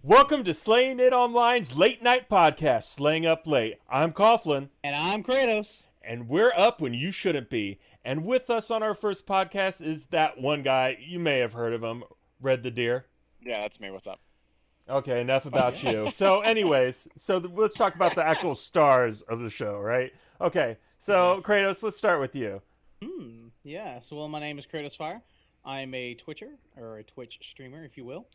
Welcome to Sleighingit.Online's late night podcast, Slaying Up Late. I'm Coughlin. And I'm Kratos. And we're up when you shouldn't be. And with us on our first podcast is that one guy, you may have heard of him, Red the Deer. Yeah, that's me. What's up? Okay, enough about you. So anyways, let's talk about the actual stars of the show, right? Okay, so Kratos, let's start with you. Yeah, so my name is Kratos Fire. I'm a Twitcher, or a Twitch streamer, if you will.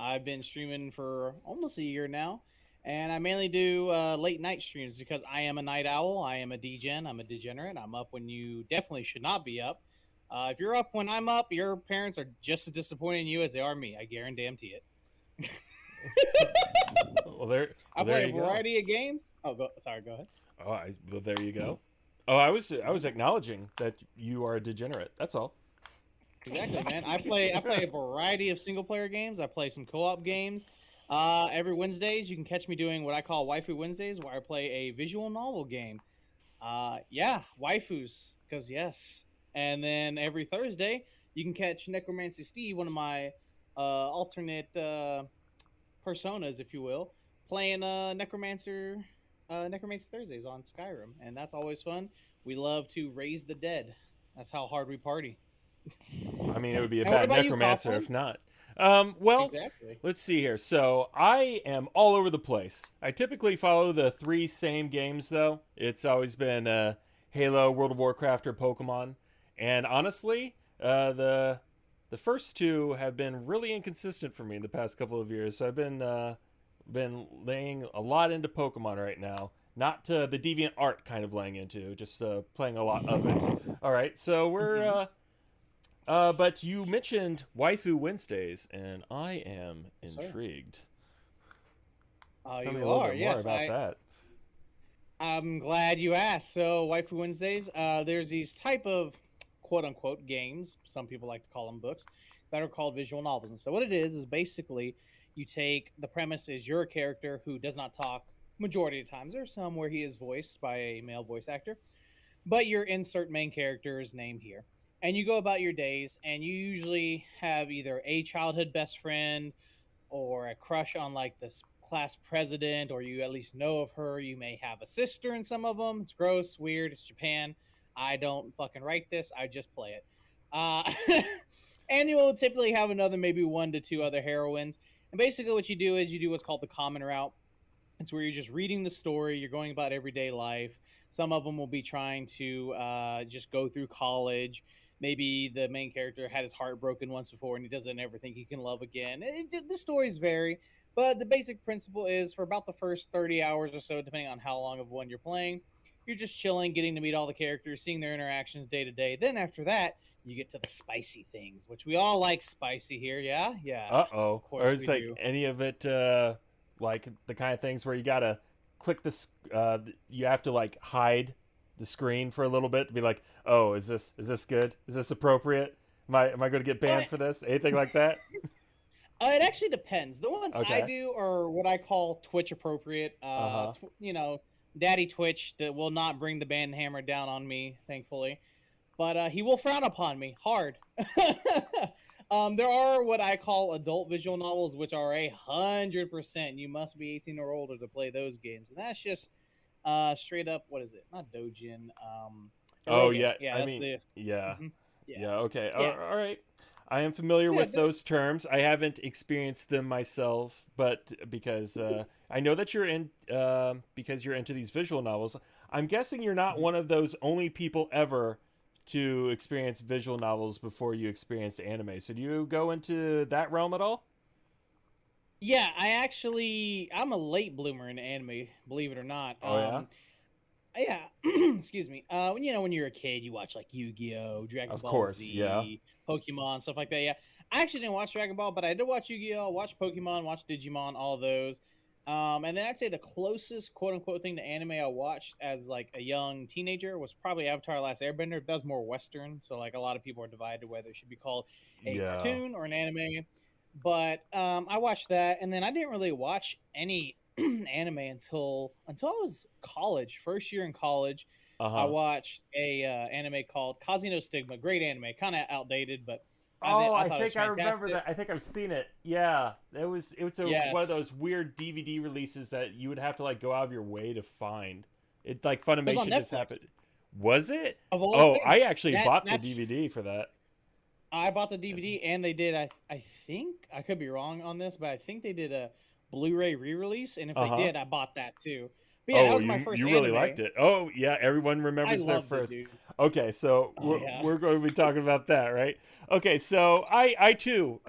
I've been streaming for almost a year now, and I mainly do late night streams because I am a night owl. I am a degen. I'm a degenerate. I'm up when you definitely should not be up. If you're up when I'm up, your parents are just as disappointed in you as they are me. I guarantee it. I play a variety of games. Go ahead. Well, there you go. Oh, I was acknowledging that you are a degenerate. That's all. Exactly, man. I play a variety of single player games. I play some co-op games. Every Wednesdays, you can catch me doing what I call Waifu Wednesdays, where I play a visual novel game. Yeah, waifus, because yes. And then every Thursday, you can catch Necromancy Steve, one of my alternate personas, if you will, playing Necromancy Thursdays on Skyrim, and that's always fun. We love to raise the dead. That's how hard we party. I mean, it would be a bad necromancer if not. Exactly. Let's see here. So I am all over the place. I typically follow the three same games, though. It's always been Halo, World of Warcraft, or Pokemon. And honestly, the first two have been really inconsistent for me in the past couple of years. So I've been laying a lot into Pokemon right now. Not the deviant art kind of laying into, just playing a lot of it. All right, so we're. But you mentioned Waifu Wednesdays, and I am intrigued. Tell me a little bit more about that. I'm glad you asked. So, Waifu Wednesdays, there's these type of quote-unquote games, some people like to call them books, that are called visual novels. And so what it is basically you take, the premise is you're a character who does not talk majority of times. There's some where he is voiced by a male voice actor, but your insert main character's name here. And you go about your days, and you usually have either a childhood best friend or a crush on like this class president, or you at least know of her. You may have a sister in some of them. It's gross, weird. It's Japan. I don't fucking write this. I just play it. And you will typically have another, maybe 1 to 2 other heroines. And basically what you do is you do what's called the common route. It's where you're just reading the story. You're going about everyday life. Some of them will be trying to just go through college. Maybe the main character had his heart broken once before and he doesn't ever think he can love again. The stories vary, but the basic principle is for about the first 30 hours or so, depending on how long of one you're playing, you're just chilling, getting to meet all the characters, seeing their interactions day to day. Then after that, you get to the spicy things, which we all like spicy here. Yeah. Uh-oh. Or it's like any of it, like the kind of things where you gotta click this, you have to like hide the screen for a little bit to be like, oh, is this good? Is this appropriate? Am I going to get banned for this? Anything like that? It actually depends. The ones I do are what I call Twitch appropriate. Daddy Twitch that will not bring the ban hammer down on me, thankfully, but he will frown upon me hard. There are what I call adult visual novels, which are 100%. You must be 18 or older to play those games, and that's just straight up, what is it? Not Dojin. Yeah. Okay. Yeah. All right. I am familiar with those terms. I haven't experienced them myself, but because I know that you're because you're into these visual novels. I'm guessing you're not one of those only people ever to experience visual novels before you experienced anime. So do you go into that realm at all? Yeah, I'm a late bloomer in anime, believe it or not. Yeah, excuse me. When you're a kid, you watch like Yu-Gi-Oh, Dragon Ball Z, yeah. Pokemon, stuff like that. Yeah, I actually didn't watch Dragon Ball, but I did watch Yu-Gi-Oh, watch Pokemon, watch Digimon, all of those. And then I'd say the closest quote unquote thing to anime I watched as like a young teenager was probably Avatar: The Last Airbender. That was more Western, so like a lot of people are divided whether it should be called a cartoon or an anime. But I watched that, and then I didn't really watch any anime until I was college, first year in college. I watched a anime called Kazi no Stigma. Great anime, kind of outdated, but Oh, I I thought it was think I remember fantastic. that. I think I've seen it. Yeah, one of Yes, those weird DVD releases that you would have to like go out of your way to find. It like it was on Funimation just Netflix happened. Was it? of all Oh, I things. actually bought the That's DVD for that. I bought the DVD and they did. I think I could be wrong on this, but I think they did a Blu-ray re-release, and if Uh they huh. did, I bought that too. But yeah, that Oh, was my you first you really liked anime. it. Oh yeah, everyone I remembers their loved it, first. dude. Okay, so Oh we're, yeah. we're going to be talking about that, right? Okay, so I too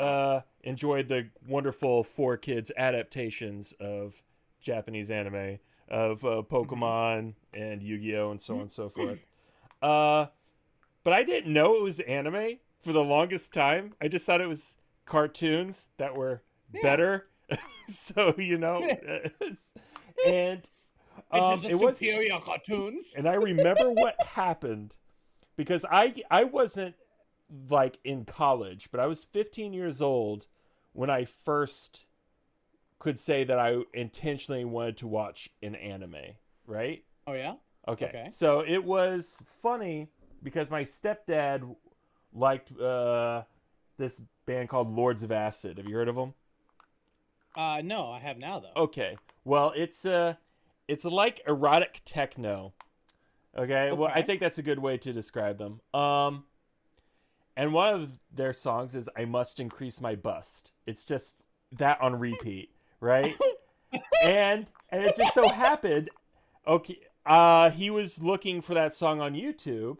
enjoyed the wonderful 4Kids adaptations of Japanese anime of Mhm. Pokemon and Yu-Gi-Oh and so on and so forth. Uh, but I didn't know it was anime for the longest time. I just thought it was cartoons that were Yeah. better. So and It is a it was, superior cartoons. and I remember what happened because I wasn't like in college, but I was 15 years old when I first could say that I intentionally wanted to watch an anime, right? Oh yeah. Okay. Okay. So it was funny because my stepdad liked this band called Lords of Acid. Have you heard of them? No, I have now though. Okay. Well, it's like erotic techno. Okay. Well, I Okay. think that's a good way to describe them. And one of their songs is "I Must Increase My Bust." It's just that on repeat, right? And it just so happened, okay, he was looking for that song on YouTube,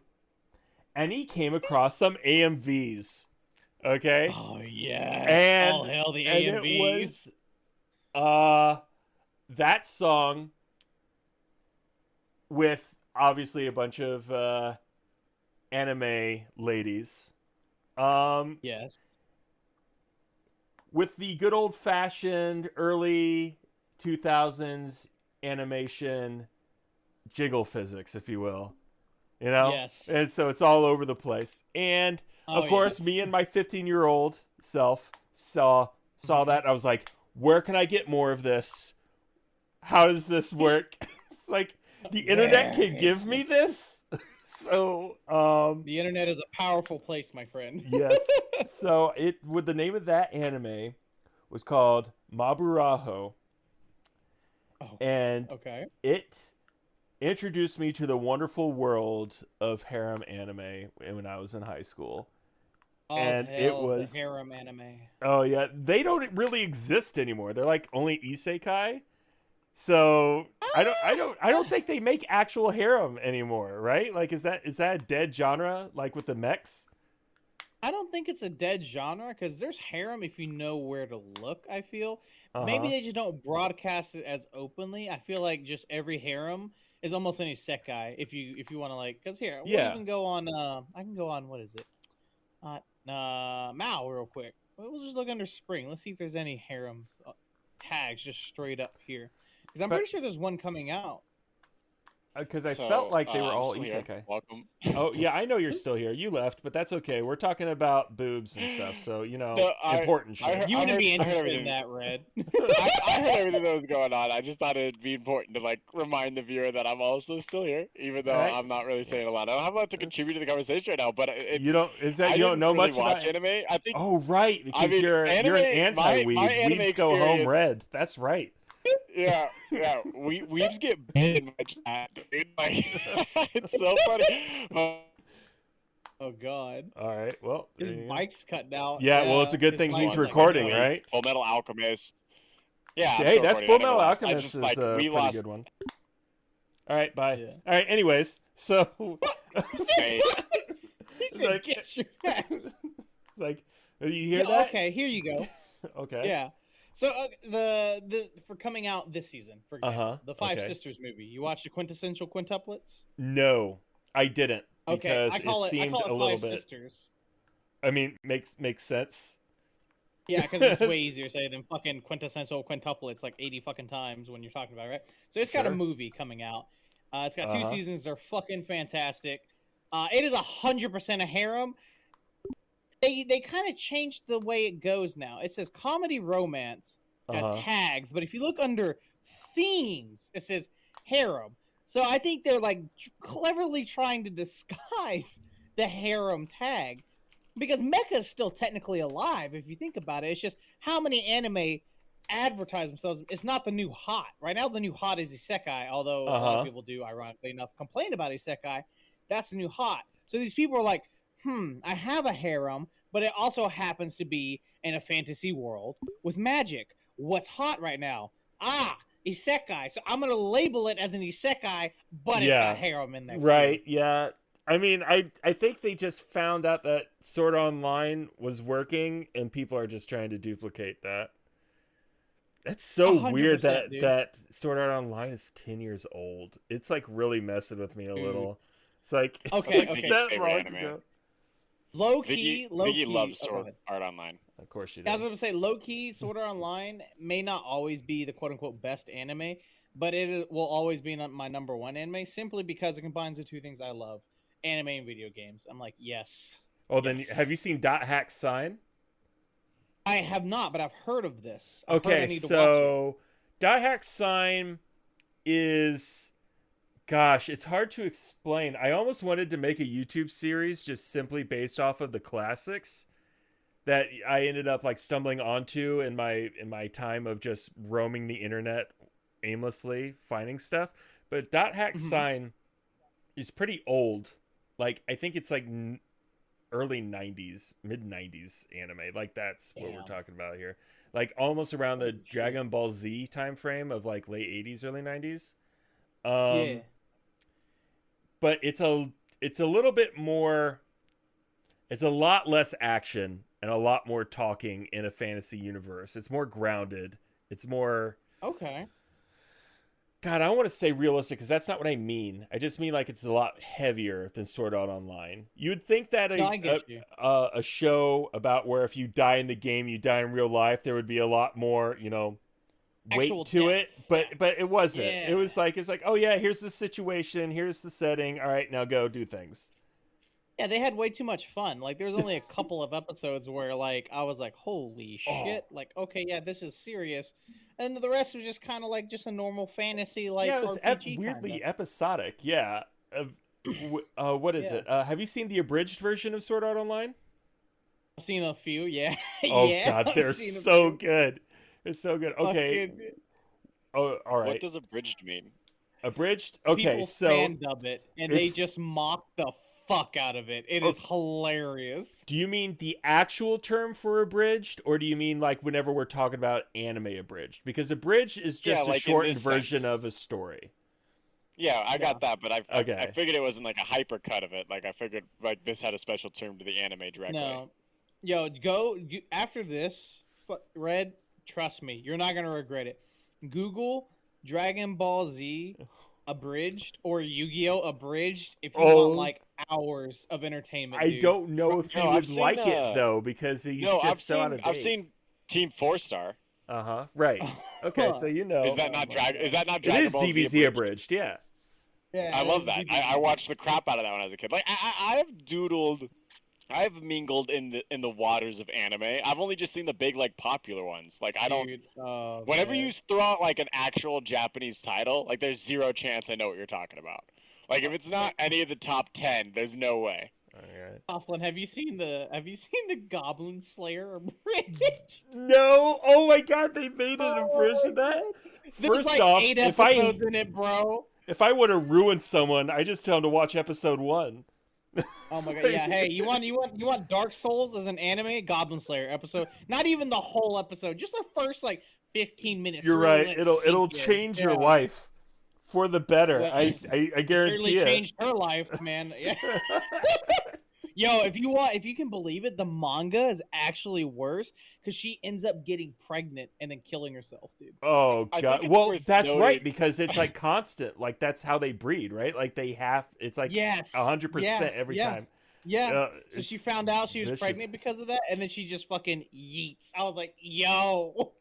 and he came across some AMVs. Okay, Oh yes. All and hail the and it AMVs. was uh that song with obviously a bunch of anime ladies. Um, Yes. with the good old fashioned early 2000s animation jiggle physics, if you will. You know? Yes. And so it's all over the place. And Oh of course, yes. me and my 15-year-old self saw Mhm. that. I was like, where can I get more of this? How does this work? It's like the internet Where can is give me this. So, the internet is a powerful place, my friend. yes. So it with the name of that anime was called Maburaho, Oh, and okay. it introduced me to the wonderful world of harem anime when I was in high school. All And it hail the was, harem anime. oh yeah, they don't really exist anymore. They're like only isekai. So I don't think they make actual harem anymore, right? Like is that a dead genre like with the mechs? I don't think it's a dead genre because there's harem if you know where to look. I feel maybe Uh-huh. they just don't broadcast it as openly. I feel like just every harem is almost any sekai. If you want to like, because here we'll Yeah. even go on. I can go on. What is it? Mao real quick. We'll just look under spring. Let's see if there's any harems tags just straight up here because I'm But pretty sure there's one coming out. because I felt So, like they were I'm all still here. isekai. Welcome. Oh yeah, I know you're still here. You left, but that's okay. We're talking about boobs and stuff, so No, important I shit. heard, You I wouldn't heard, be I heard interested in everything. that, Red. I heard everything that was going on. I just thought it'd be important to like remind the viewer that I'm also still here, even though Right? I'm not really Yeah. saying a lot. I don't have a lot to That's, contribute to the conversation right now, but you it's don't is that I you don't didn't know really much watch about? anime. I think Oh right, I because mean you're an anime. My anti-weeb. anime Weebs go home experience. red. That's right. Yeah, yeah. Weebs get banned in my chat, dude. Like, it's so funny. Oh God, All right. Well, his there you go. mic's cutting out. Yeah. Well, it's Yeah, a good his thing Just he's mic's one like second. cutting recording, out. right? Full Metal Alchemist. Yeah, I'm Hey, still that's recording. Full I never Metal lost. I Alchemist just is like a we pretty lost. good one. All right. Bye. Yeah. All right. Anyways, so Hey, He it's said, like "Get your ass." it's like you hear Yeah. that? Okay. Here you go. Okay. Yeah. So the for coming out this season, for Uh-huh. example, the Five Okay. Sisters movie. You watched the quintessential quintuplets? No, I didn't Okay, because it I seemed call a it little Five bit. Sisters. I mean, makes sense. Yeah, because it's way easier to say than fucking quintessential quintuplets like 80 fucking times when you're talking about it, right? So it's got a Sure. movie coming out. It's got two Uh-huh. seasons. They're fucking fantastic. It is 100% a harem. They kind of changed the way it goes now. It says comedy romance as Uh-huh. tags, but if you look under themes, it says harem. So I think they're like cleverly trying to disguise the harem tag. because mecha is still technically alive if you think about it. It's just how many anime advertise themselves. It's not the new hot. Right now, the new hot is isekai, although a lot of people do, ironically enough, complain about isekai. That's the new hot. So these people are like, I have a harem, but it also happens to be in a fantasy world with magic. What's hot right now? Isekai. So I'm going to label it as an isekai, but it's got harem in there. Right, yeah. I mean, I think they just found out that Sword Art Online was working, and people are just trying to duplicate that. That's so weird that Sword Art Online is 10 years old. It's like really messing with me a little. It's like okay. that long ago. Low key. Vicky loves Sword Art Online. Of course she does. I was going to say, low key, Sword Art Online may not always be the quote unquote best anime, but it will always be my number one anime simply because it combines the two things I love: anime and video games. I'm like, yes. Oh, then have you seen Dot Hack Sign? I have not, but I've heard of this. So Dot Hack Sign is, gosh, it's hard to explain. I almost wanted to make a YouTube series just simply based off of the classics that I ended up like stumbling onto in my time of just roaming the internet aimlessly finding stuff. But Dot Hack Sign is pretty old. Like, I think it's like early 90s, mid 90s anime. Like, that's what we're talking about here. Like almost around the Dragon Ball Z time frame of like late 80s, early 90s. But it's a little bit more, it's a lot less action and a lot more talking in a fantasy universe. It's more grounded. It's more God, I don't want to say realistic because that's not what I mean. I just mean like it's a lot heavier than Sword Art Online. You would think that a show about where if you die in the game, you die in real life, there would be a lot more, weight to it, but it wasn't. It was like oh yeah, here's the situation, here's the setting. All right, now go do things. Yeah, they had way too much fun. Like, there was only a couple of episodes where, like, I was like, holy shit. Like, okay, yeah, this is serious. And the rest was just kind of like just a normal fantasy, like, yeah, it was RPG weirdly episodic. Yeah. What is it? Have you seen the abridged version of Sword Art Online? I've seen a few, yeah. Oh, God, they're so good. They're so good. Okay. Oh, all right. What does abridged mean? Abridged? Okay, people so fan dub it, and they just mock the fuck out of it. It is hilarious. Do you mean the actual term for abridged, or do you mean like whenever we're talking about anime abridged? Because abridged is just a shortened version of a story. Yeah, I got that, but I figured it wasn't like a hyper cut of it. Like, I figured like this had a special term to the anime directly. No. Yo, go after this, Red, trust me, you're not going to regret it. Google Dragon Ball Z abridged or Yu-Gi-Oh abridged if you want like hours of entertainment. I don't know if you would like it though, because he's just so out of date. I've seen Team 4-Star. Right. Okay, so Is that not Dragon? Is that not Dragon It is Ball DBZ Z abridged? Yeah. Yeah, I love that. I watched the crap out of that when I was a kid. Like, I've mingled in the waters of anime. I've only just seen the big like popular ones. Like, I don't. Whenever you throw out like an actual Japanese title, like there's zero chance I know what you're talking about. Like, if it's not any of the top 10, there's no way. Coughlin, have you seen the Goblin Slayer abridged? No. Oh my God, they made an abridged of that. There's like off, 8 episodes in it, bro. If I want to ruin someone, I just tell them to watch episode 1. Oh my God! Yeah, hey, you want Dark Souls as an anime? Goblin Slayer episode. Not even the whole episode, just the first like 15 minutes. You're right. It'll change your life for the better. Well, I guarantee it. Changed her life, man. Yeah. Yo, if you can believe it, the manga is actually worse because she ends up getting pregnant and then killing herself, dude. Oh God! Well, that's right, because it's like constant. Like, that's how they breed, right? Like, it's like 100% every time. Yeah. So she found out she was pregnant because of that, and then she just fucking yeets. I was like, yo.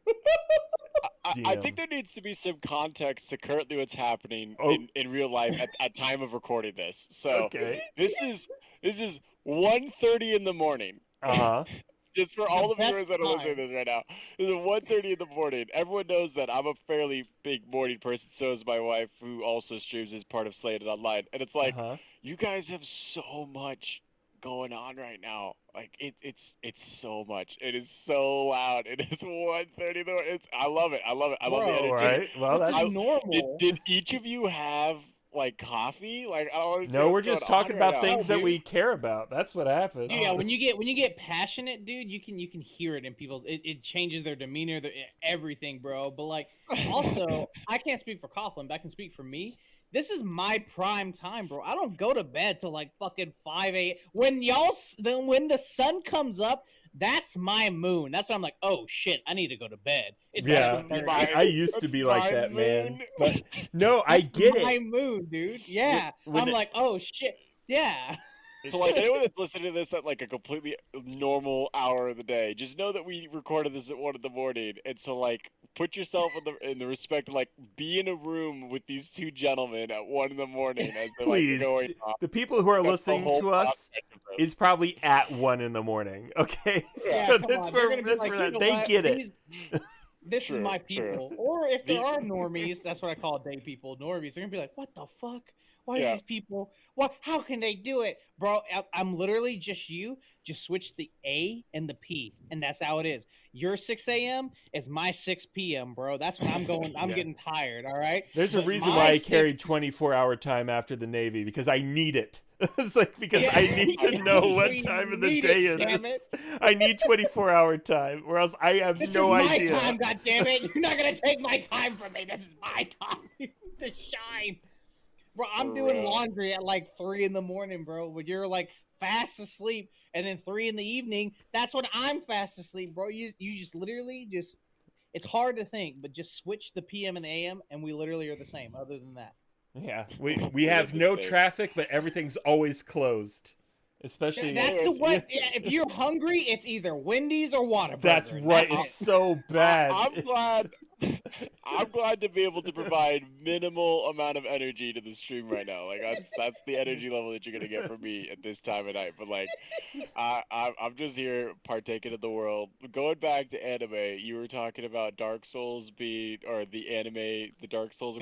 I think there needs to be some context to currently what's happening in real life at time of recording this. So this is 1:30 in the morning. Just for all the viewers that are listening to this right now. It's 1:30 in the morning. Everyone knows that I'm a fairly big morning person. So is my wife, who also streams as part of Sleighingit.Online. And it's like, you guys have so much going on right now. Like it's so much. It is so loud. It is 1:30 in the morning. I love it. I love the energy. Right. Well, that's normal. Did each of you have like coffee? Like I don't understand. No, we're what's just going on talking right about now. things that we care about. That's what happens. Yeah, when you get passionate, dude, you can hear it in people's. It changes their demeanor, everything, bro. But like, also, I can't speak for Coughlin, but I can speak for me. This is my prime time, bro. I don't go to bed till like fucking 5 a.m. When when the sun comes up, that's my moon. That's when I'm like, oh shit, I need to go to bed. It's I used to be like that, man. But no, I get it. My moon, dude. Yeah, I'm like, oh shit, yeah. So like anyone that's listening to this at like a completely normal hour of the day, just know that we recorded this at 1 in the morning, and so like put yourself in the respect of like be in a room with these two gentlemen at 1 in the morning as they're Please, like going off. the people who are listening to us is probably at 1 in the morning. Okay, yeah, so that's where they get it. This is my people. Or if there are normies, that's what I call day people, normies. They're gonna be like, what the fuck? Why are these people? What? How can they do it, bro? I'm literally just you. Just switch the A and the P, and that's how it is. Your 6 a.m. is my 6 p.m., bro. That's when I'm going. I'm getting tired. All right. There's a reason why I carried 24-hour time after the Navy, because I need it. It's like because I need to know what time of the day it is. I need 24-hour time, or else I have no idea. This is my time, goddammit! You're not gonna take my time from me. This is my time to shine. Bro, I'm doing laundry at like 3 in the morning, bro. When you're like fast asleep, and then 3 in the evening, that's when I'm fast asleep, bro. You just literally just. It's hard to think, but just switch the PM and the AM, and we literally are the same. Other than that. Yeah, we have no traffic, but everything's always closed. Especially that's what. If you're hungry, it's either Wendy's or Whataburger. That's right. It's so bad. I'm glad to be able to provide minimal amount of energy to the stream right now. Like that's the energy level that you're gonna get from me at this time of night. But like, I'm just here partaking of the world. Going back to anime, you were talking about Dark Souls or the anime, the Dark Souls.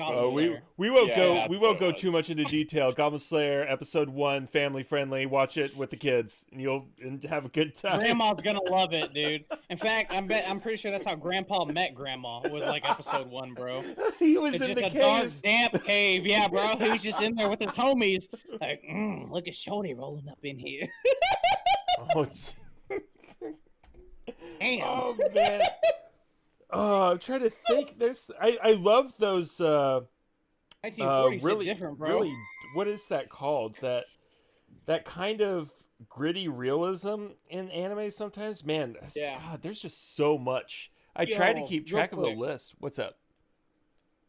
We won't go too much into detail. Goblin Slayer episode 1, family friendly. Watch it with the kids, and you'll have a good time. Grandma's gonna love it, dude. In fact, I'm pretty sure that's how Grandpa met Grandma. Was like episode 1, bro. He was in the cave. Dark, damp cave. Yeah, bro. He was just in there with his homies. Like, look at Shorty rolling up in here. Oh, damn. Oh man. Oh, I'm trying to think. I love those. 1940s really different, bro. Really, what is that called? That kind of gritty realism in anime sometimes. Man, God, there's just so much. I try to keep track of the list. What's up?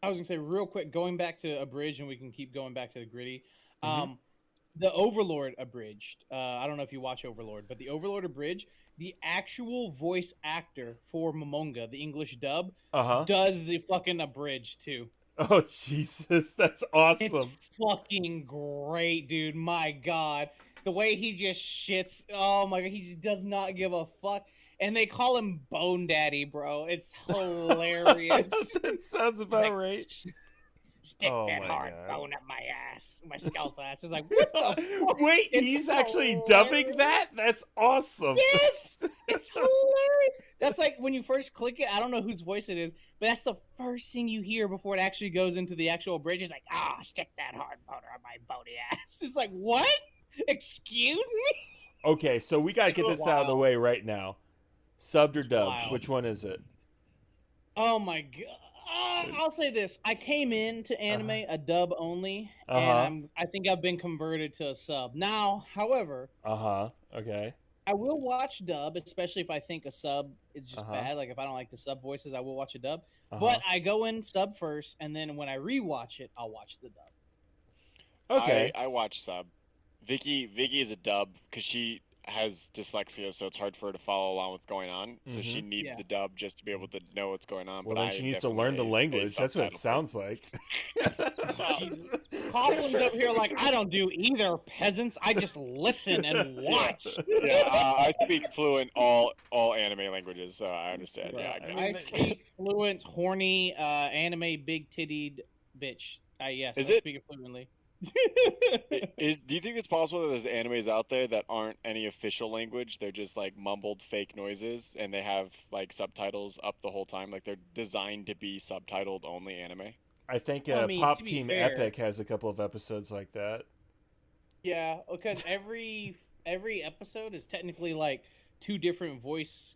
I was gonna say real quick, going back to Abridged, and we can keep going back to the gritty. The Overlord Abridged. I don't know if you watch Overlord, but the Overlord Abridged, the actual voice actor for Momonga, the English dub, does the fucking Abridged too. Oh Jesus, that's awesome! It's fucking great, dude. My God, the way he just shits. Oh my God, he just does not give a fuck. And they call him Bone Daddy, bro. It's hilarious. That sounds about right. Stick that hard bone up my ass. My skeletal ass. It's like, what the fuck? Wait, he's actually dubbing that? That's awesome. Yes! It's hilarious. That's like when you first click it, I don't know whose voice it is, but that's the first thing you hear before it actually goes into the actual bridge. It's like, stick that hard boner on my bony ass. It's like, what? Excuse me? Okay, so we got to get this out of the way right now. Subbed or dubbed? Which one is it? Oh my God. I'll say this. I came into anime a dub only, and I think I've been converted to a sub. Now, however... Okay. I will watch dub, especially if I think a sub is just bad. Like, if I don't like the sub voices, I will watch a dub. But I go in sub first, and then when I rewatch it, I'll watch the dub. Okay. I watch sub. Vicky is a dub, because she has dyslexia, so it's hard for her to follow along what's going on. So she needs the dub just to be able to know what's going on. Well, then she needs to learn the language. That's what it sounds like. Coughlin's up here like, I don't do either, peasants. I just listen and watch. I speak fluent all anime languages, so I understand. Right. I speak fluent, horny, anime, big-tittied bitch. Yes, I speak it fluently. Do you think it's possible that there's animes out there that aren't any official language? They're just like mumbled fake noises, and they have like subtitles up the whole time. Like they're designed to be subtitled only anime. I think I mean, Pop to be Team fair, Epic has a couple of episodes like that. Yeah, because every episode is technically like two different voice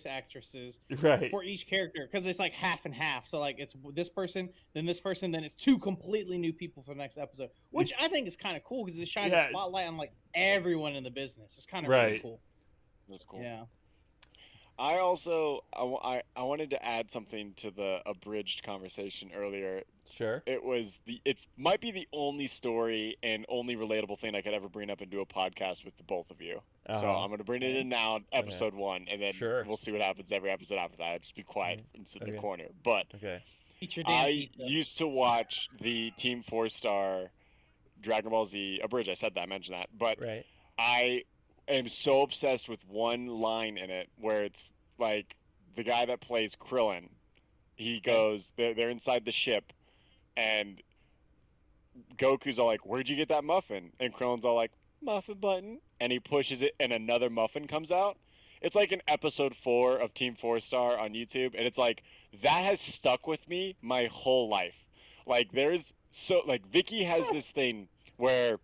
actresses Right. for each character, because it's like half and half. So like it's this person, then it's two completely new people for the next episode, which I think is kind of cool because it shines a spotlight on like everyone in the business. It's kind of really cool. That's cool. Yeah. I also I wanted to add something to the abridged conversation earlier. Sure. It might be the only story and only relatable thing I could ever bring up and do a podcast with the both of you. So I'm going to bring it in now, episode 1, and then we'll see what happens every episode after that. Just be quiet and sit in the corner. But I used to watch the Team 4-Star Dragon Ball Z abridged. I said that, I mentioned that. But I am so obsessed with one line in it where it's like the guy that plays Krillin, he goes, they're inside the ship, and Goku's all like, "Where'd you get that muffin?" And Krillin's all like, "Muffin button." And he pushes it, and another muffin comes out. It's like in episode 4 of Team 4-Star on YouTube, and it's like, that has stuck with me my whole life. Like, Vicky has this thing where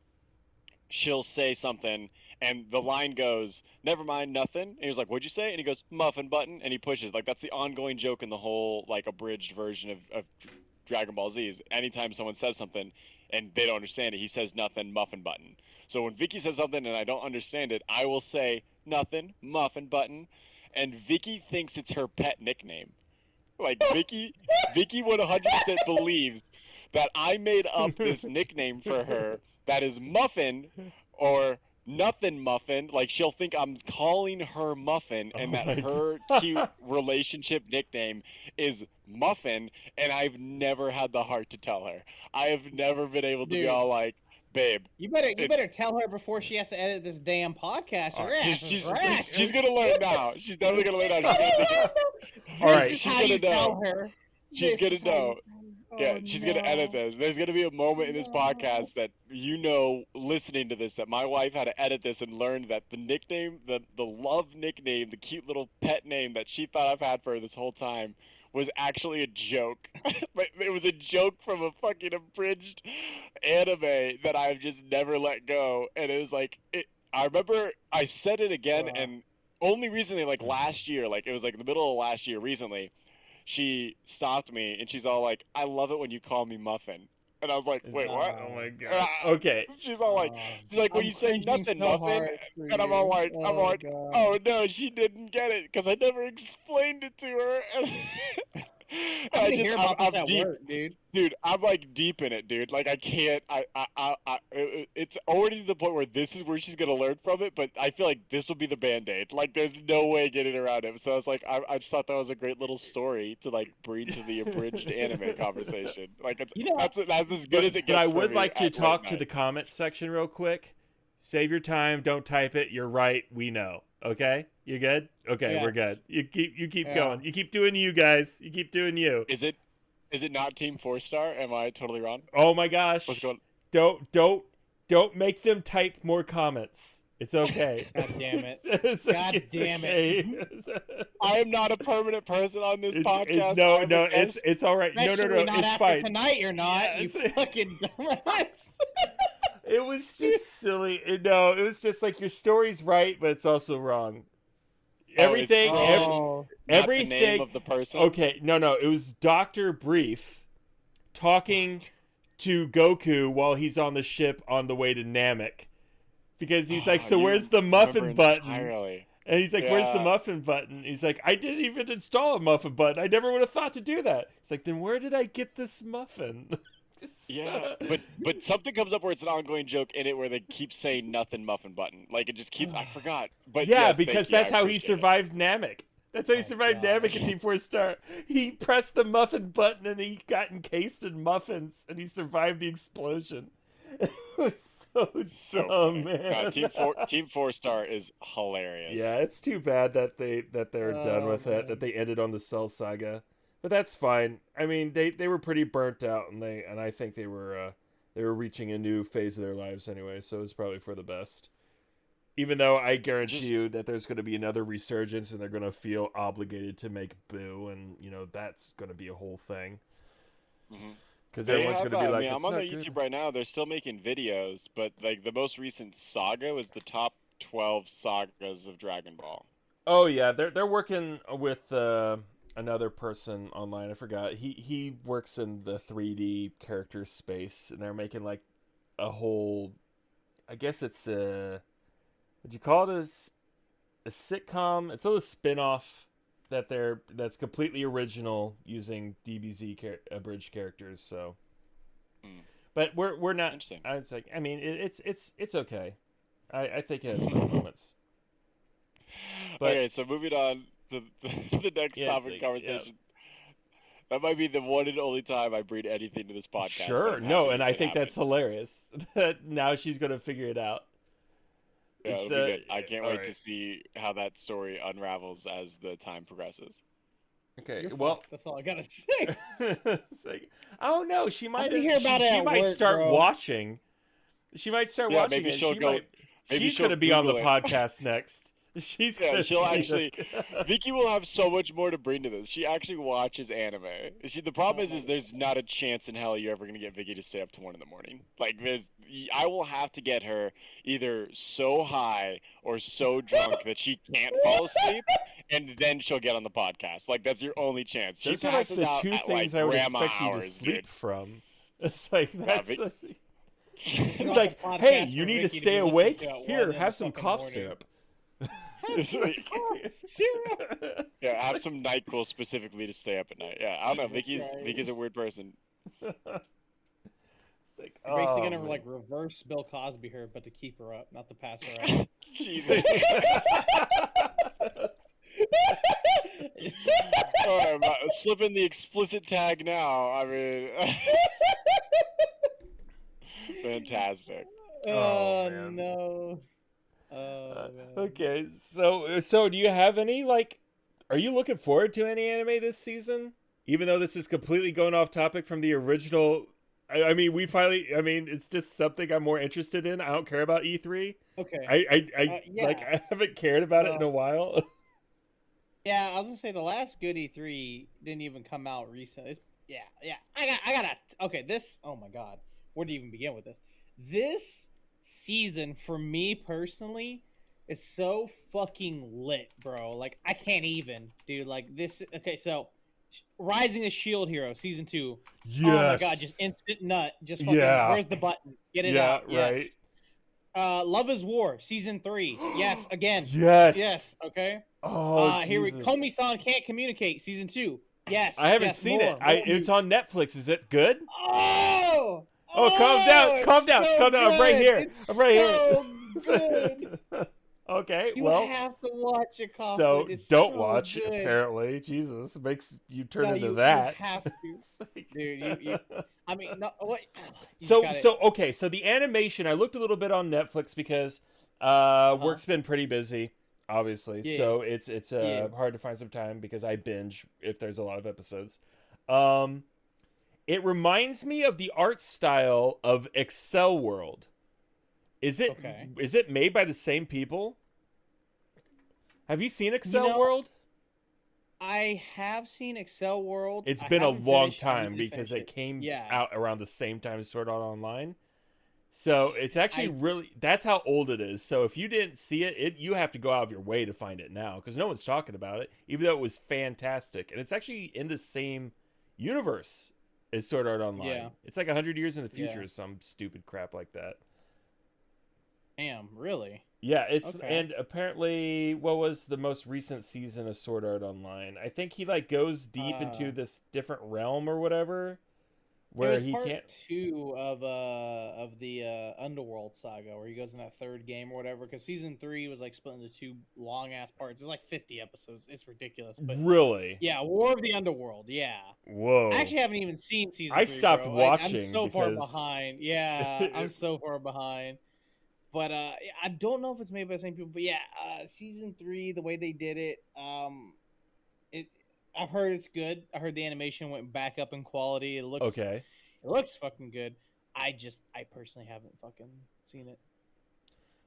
she'll say something, and the line goes, "Never mind, nothing." And he was like, "What'd you say?" And he goes, "Muffin button," and he pushes. Like, that's the ongoing joke in the whole, like, abridged version of Dragon Ball Z's. Anytime someone says something and they don't understand it, he says nothing, muffin button. So when Vicky says something and I don't understand it, I will say nothing, muffin button, and Vicky thinks it's her pet nickname. Like, Vicky 100% believes that I made up this nickname for her that is Muffin or Nothing Muffin. Like, she'll think I'm calling her Muffin, and that her cute relationship nickname is Muffin, and I've never had the heart to tell her. I have never been able to be all like, "Babe, you better tell her before she has to edit this damn podcast. She's gonna learn now. She's definitely gonna learn now. All right, she's gonna know. She's gonna know. Yeah, she's gonna edit this. There's gonna be a moment in this podcast that listening to this, that my wife had to edit this and learned that the nickname, the love nickname, the cute little pet name that she thought I've had for her this whole time was actually a joke. But it was a joke from a fucking abridged anime that I've just never let go. And it was like, I remember I said it again, and only recently, like last year, like it was like in the middle of last year recently, she stopped me and she's all like, "I love it when you call me Muffin." And I was like, "Wait, what?" Oh my god. Okay. She's all like, when you say nothing, so Muffin, and I'm all like, "Oh no, she didn't get it because I never explained it to her." I'm deep, work, dude. Dude, I'm like deep in it, dude. Like I can't. It's already to the point where this is where she's gonna learn from it. But I feel like this will be the band-aid. Like there's no way getting around it. So I was like, I just thought that was a great little story to like bring to the abridged anime conversation. Like that's as good as it gets. But I would like to talk to the comments section real quick. Save your time. Don't type it. You're right. We know. Okay, you good? Okay, we're good. You keep going. You keep doing you guys. You keep doing you. Is it not Team 4-Star? Am I totally wrong? Oh my gosh! What's going? Don't make them type more comments. It's okay. God damn it! God damn it! I am not a permanent person on this podcast. It's all right. No, it's fine. Tonight you're not. Yeah, you fucking dumbass. It was just silly. It was just like your story's right, but it's also wrong. Everything. Not the name of the person. Okay, no. It was Dr. Brief talking to Goku while he's on the ship on the way to Namek, because he's like, "So where's the muffin button?" Entirely. And he's like, "Where's the muffin button?" He's like, "I didn't even install a muffin button. I never would have thought to do that." He's like, "Then where did I get this muffin?" Yeah, but something comes up where it's an ongoing joke in it where they keep saying nothing muffin button. Like it just keeps. I forgot. But yeah, yes, because that's how he survived Namek. That's how he survived Namek in Team 4-Star. He pressed the muffin button and he got encased in muffins and he survived the explosion. It was so dumb, man. Team 4-Star is hilarious. Yeah, it's too bad that they're done with it. That they ended on the Cell Saga. But that's fine. I mean, they were pretty burnt out, and I think they were they were reaching a new phase of their lives anyway, so it's probably for the best. Even though I guarantee you that there's going to be another resurgence and they're going to feel obligated to make Boo, and that's going to be a whole thing. Because everyone's going to be like, I'm on their YouTube right now. They're still making videos, but like the most recent saga was the top 12 sagas of Dragon Ball. Oh yeah, they're working with another person online. I forgot. He works in the 3D character space, and they're making like a whole. I guess it's a. Would you call it a sitcom? It's a little spin-off that's completely original using DBZ abridged characters. So, but we're not. Interesting. It's like, I mean, it's okay. I think it has fun moments. But, okay, so moving on to the next topic conversation. Yeah. That might be the one and only time I bring anything to this podcast. Sure, no, and I think that's hilarious. Now she's gonna figure it out. Yeah, it'll be good. I can't wait to see how that story unravels as the time progresses. Okay, well, that's all I gotta say. It's like, oh no, she might start start watching. She might start watching. Maybe she's gonna be on the podcast next. She'll actually. Vicky will have so much more to bring to this. She actually watches anime. The problem is there's not a chance in hell you're ever gonna get Vicky to stay up to 1 a.m. Like I will have to get her either so high or so drunk that she can't fall asleep, and then she'll get on the podcast. Like that's your only chance. Those are like the two things I would expect you to sleep from. It's like that's. It's like, hey, you need to stay awake. Here, have some cough syrup. Yeah, have some NyQuil specifically to stay up at night. Yeah, I don't know. Vicky's a weird person. It's like, you're basically gonna like reverse Bill Cosby her, but to keep her up, not to pass her out. Jesus. All right, slip in the explicit tag now. I mean, fantastic. Oh no. Okay, so do you have any, like, are you looking forward to any anime this season? Even though this is completely going off topic from the original, I mean, it's just something I'm more interested in. I don't care about E3. Okay. I haven't cared about it in a while. Yeah, I was gonna say the last good E3 didn't even come out recently. I gotta. Okay, oh my god, where do you even begin with this? This season for me personally is so fucking lit, bro. Like I can't even, dude. Like this. Okay, so Rising the Shield Hero season 2. Yes. Oh my god, just instant nut. Just fucking. Where's the button? Get it out. Yes. Right. Love is War season 3. Yes, again. Yes. Okay. Oh. Here Komi-san Can't Communicate season 2. Yes. I haven't seen it. It's on Netflix. Is it good? Oh, calm down. I'm right here. I'm right here. Okay, you have to watch it, Coffin. So it's don't so watch. Good. Apparently, Jesus makes you turn into that. You have to, dude. I mean, no, what? So the animation. I looked a little bit on Netflix because work's been pretty busy, obviously. Yeah. So it's hard to find some time because I binge if there's a lot of episodes. It reminds me of the art style of Excel World. Is it made by the same people? Have you seen Excel World? I have seen Excel World. It's been a long time because it came out around the same time as Sword Art Online. So it's actually that's how old it is. So if you didn't see it, you have to go out of your way to find it now because no one's talking about it, even though it was fantastic. And it's actually in the same universe as Sword Art Online. Yeah. It's like 100 years in the future or some stupid crap like that. Damn, really? Yeah, and apparently, what was the most recent season of Sword Art Online? I think he like goes deep into this different realm or whatever, where he can't. Part 2 of the Underworld saga, where he goes in that third game or whatever. Because season 3 was like split into 2 long ass parts. It's like 50 episodes. It's ridiculous. But really? Yeah, War of the Underworld. Yeah. Whoa. I actually haven't even seen season 3. I stopped watching. I'm so far behind. Yeah, I'm so far behind. But I don't know if it's made by the same people. But yeah, season 3, the way they did it, I've heard it's good. I heard the animation went back up in quality. It looks fucking good. I personally haven't fucking seen it.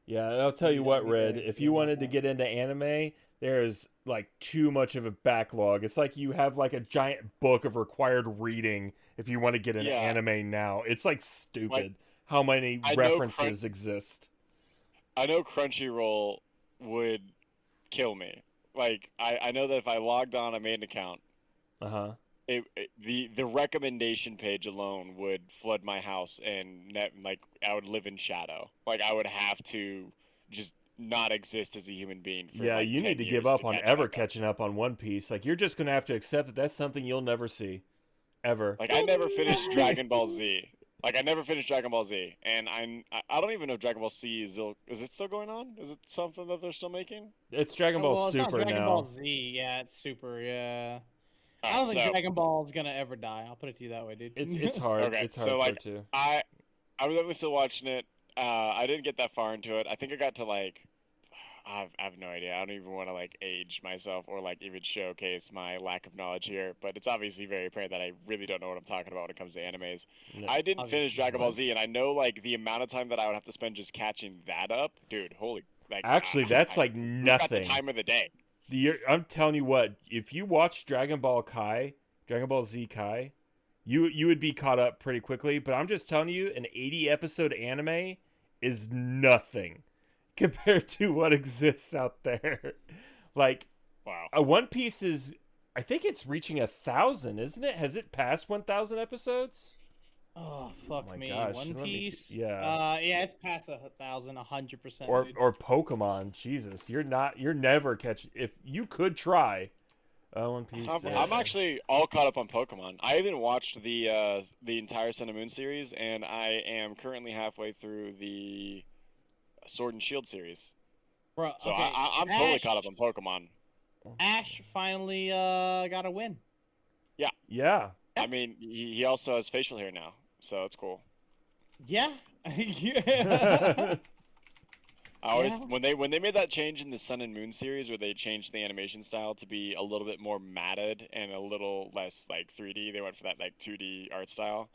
Yeah, I'll tell you what, Red. If you wanted to get into anime, there's like too much of a backlog. It's like you have like a giant book of required reading if you want to get into anime now. It's like stupid how many references exist. I know Crunchyroll would kill me. Like I know that if I logged on, I made an account. The recommendation page alone would flood my house, and I would live in shadow. Like I would have to just not exist as a human being for yeah, like you 10 need to years give up to on ever catching up on One Piece. Like you're just gonna have to accept that that's something you'll never see, ever. Like I never finished Dragon Ball Z. Like I never finished Dragon Ball Z, and I don't even know if Dragon Ball Z is it still going on? Is it something that they're still making? It's Dragon Ball Super it's not Dragon now. Ball Z, yeah, it's Super, yeah. I don't think Dragon Ball is gonna ever die. I'll put it to you that way, dude. It's hard. Okay, it's hard so like to. I was definitely still watching it. I didn't get that far into it. I think I got to like I have no idea. I don't even want to like age myself or like even showcase my lack of knowledge here, but it's obviously very apparent that I really don't know what I'm talking about when it comes to animes. No, I didn't finish Dragon Ball Z, and I know like the amount of time that I would have to spend just catching that up, dude. Holy, like actually, that's like nothing. Got the time of the day. I'm telling you what, if you watch Dragon Ball Z Kai, you would be caught up pretty quickly. But I'm just telling you, an 80 episode anime is nothing compared to what exists out there. Like, wow, One Piece is, I think it's reaching 1,000, isn't it? Has it passed 1,000 episodes? Oh fuck me! Gosh. One Piece, yeah, it's past 1,000, 100%. Or Pokemon, Jesus, you're never catching. If you could try, One Piece. I'm actually all caught up on Pokemon. I even watched the entire Sun and Moon series, and I am currently halfway through the Sword and Shield series. Bro, so okay. I'm totally caught up on Pokemon. Ash finally got a win. Yeah. Yeah. I mean, he also has facial hair now, so it's cool. Yeah. I always when they made that change in the Sun and Moon series where they changed the animation style to be a little bit more matted and a little less like 3D, they went for that like 2D art style,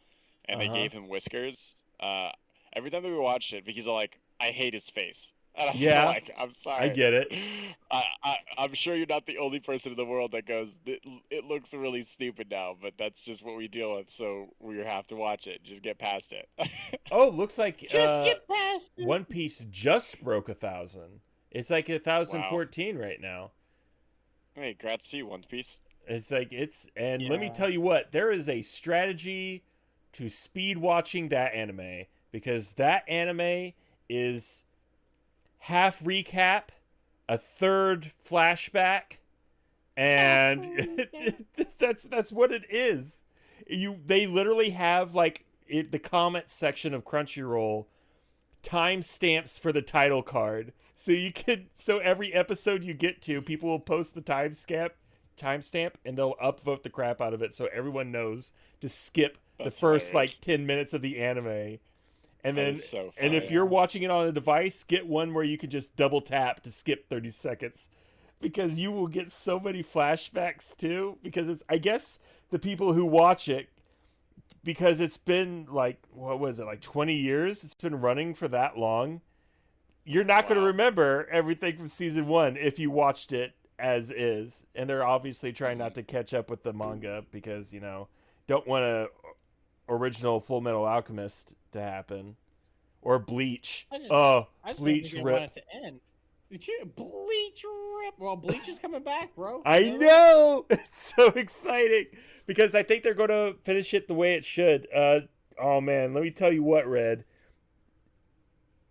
and they gave him whiskers. Every time that we watched it, Vicky's all like, "I hate his face." And I was like, I'm sorry. I get it. I'm sure you're not the only person in the world that goes, it looks really stupid now, but that's just what we deal with, so we have to watch it. Just get past it. Oh, looks like just get past it. One Piece just broke 1,000. It's like 1,014 right now. Hey, congrats to you, One Piece. It's like, let me tell you what, there is a strategy to speed watching that anime, because that anime is half recap, a third flashback, and that's what it is. They literally have like the comment section of Crunchyroll timestamps for the title card, so every episode you get to, people will post the timestamp and they'll upvote the crap out of it so everyone knows to skip the first like 10 minutes of the anime. And then, and if you're watching it on a device, get one where you can just double tap to skip 30 seconds, because you will get so many flashbacks too. Because it's, I guess, the people who watch it, because it's been like, what was it, like 20 years? It's been running for that long. You're not going to remember everything from season 1 if you watched it as is. And they're obviously trying not to catch up with the manga because, don't want a original Full Metal Alchemist to happen, or Bleach. Bleach rip. Want it to end. Bleach rip. Well, Bleach is coming back, bro. I know. It's so exciting because I think they're going to finish it the way it should. Oh man, let me tell you what, Red.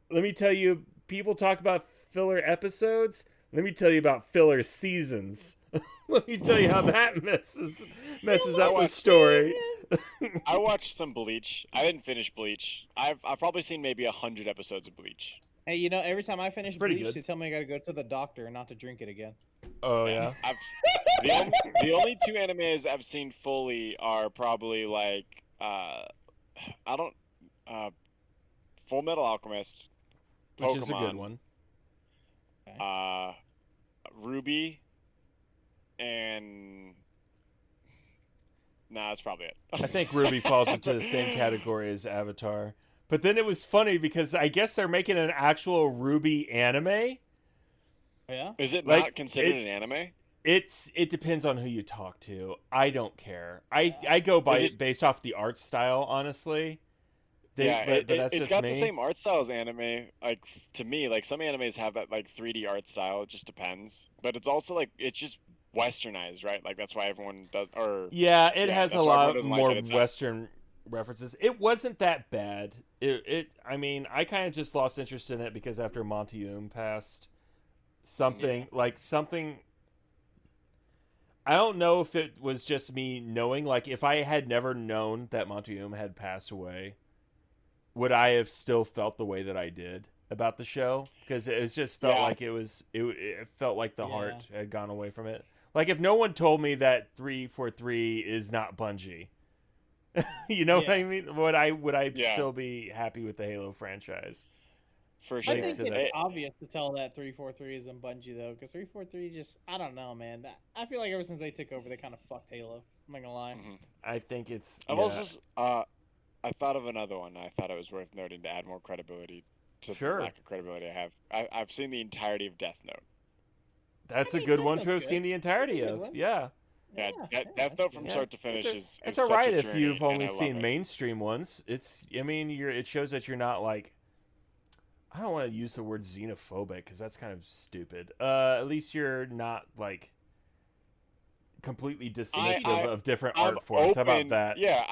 Let me tell you, people talk about filler episodes. Let me tell you about filler seasons. Let me tell you how that messes up the story. I watched some Bleach. I didn't finish Bleach. I've probably seen maybe 100 episodes of Bleach. Hey, every time I finish Bleach, they tell me I gotta go to the doctor and not to drink it again. Oh yeah. The only 2 animes I've seen fully are probably like Full Metal Alchemist, Pokemon, which is a good one. Okay. Ruby, and Nah, that's probably it. I think Ruby falls into the same category as Avatar. But then it was funny because I guess they're making an actual Ruby anime. Yeah. Is it not considered an anime? It depends on who you talk to. I don't care. I go by it based off the art style, honestly. But it's got the same art style as anime. Like to me, like some animes have that like 3D art style. It just depends. But it's also like it's just westernized, right? Like that's why everyone does. Or it has a lot more Western references. It wasn't that bad. I mean, I kind of just lost interest in it because after Monty passed, something. I don't know if it was just me knowing. Like, if I had never known that Monty had passed away, would I have still felt the way that I did about the show? Because it just felt like it felt like the heart had gone away from it. Like, if no one told me that 343 is not Bungie, you know what I mean? Would I still be happy with the Halo franchise? For sure. I think it's obvious to tell that 343 is in Bungie, though, because 343 just, I don't know, man. I feel like ever since they took over, they kind of fucked Halo. I'm not gonna lie. Mm-hmm. I think it's. I've also, I thought of another one. I thought it was worth noting to add more credibility to the lack of credibility I have. I've seen the entirety of Death Note. That's a good one to have seen the entirety of. Yeah. Yeah, Death Note from start to finish is it's alright if you've only seen mainstream ones. I mean, it shows that you're not like. I don't want to use the word xenophobic because that's kind of stupid. At least you're not like completely dismissive of different art forms. How about that? Yeah,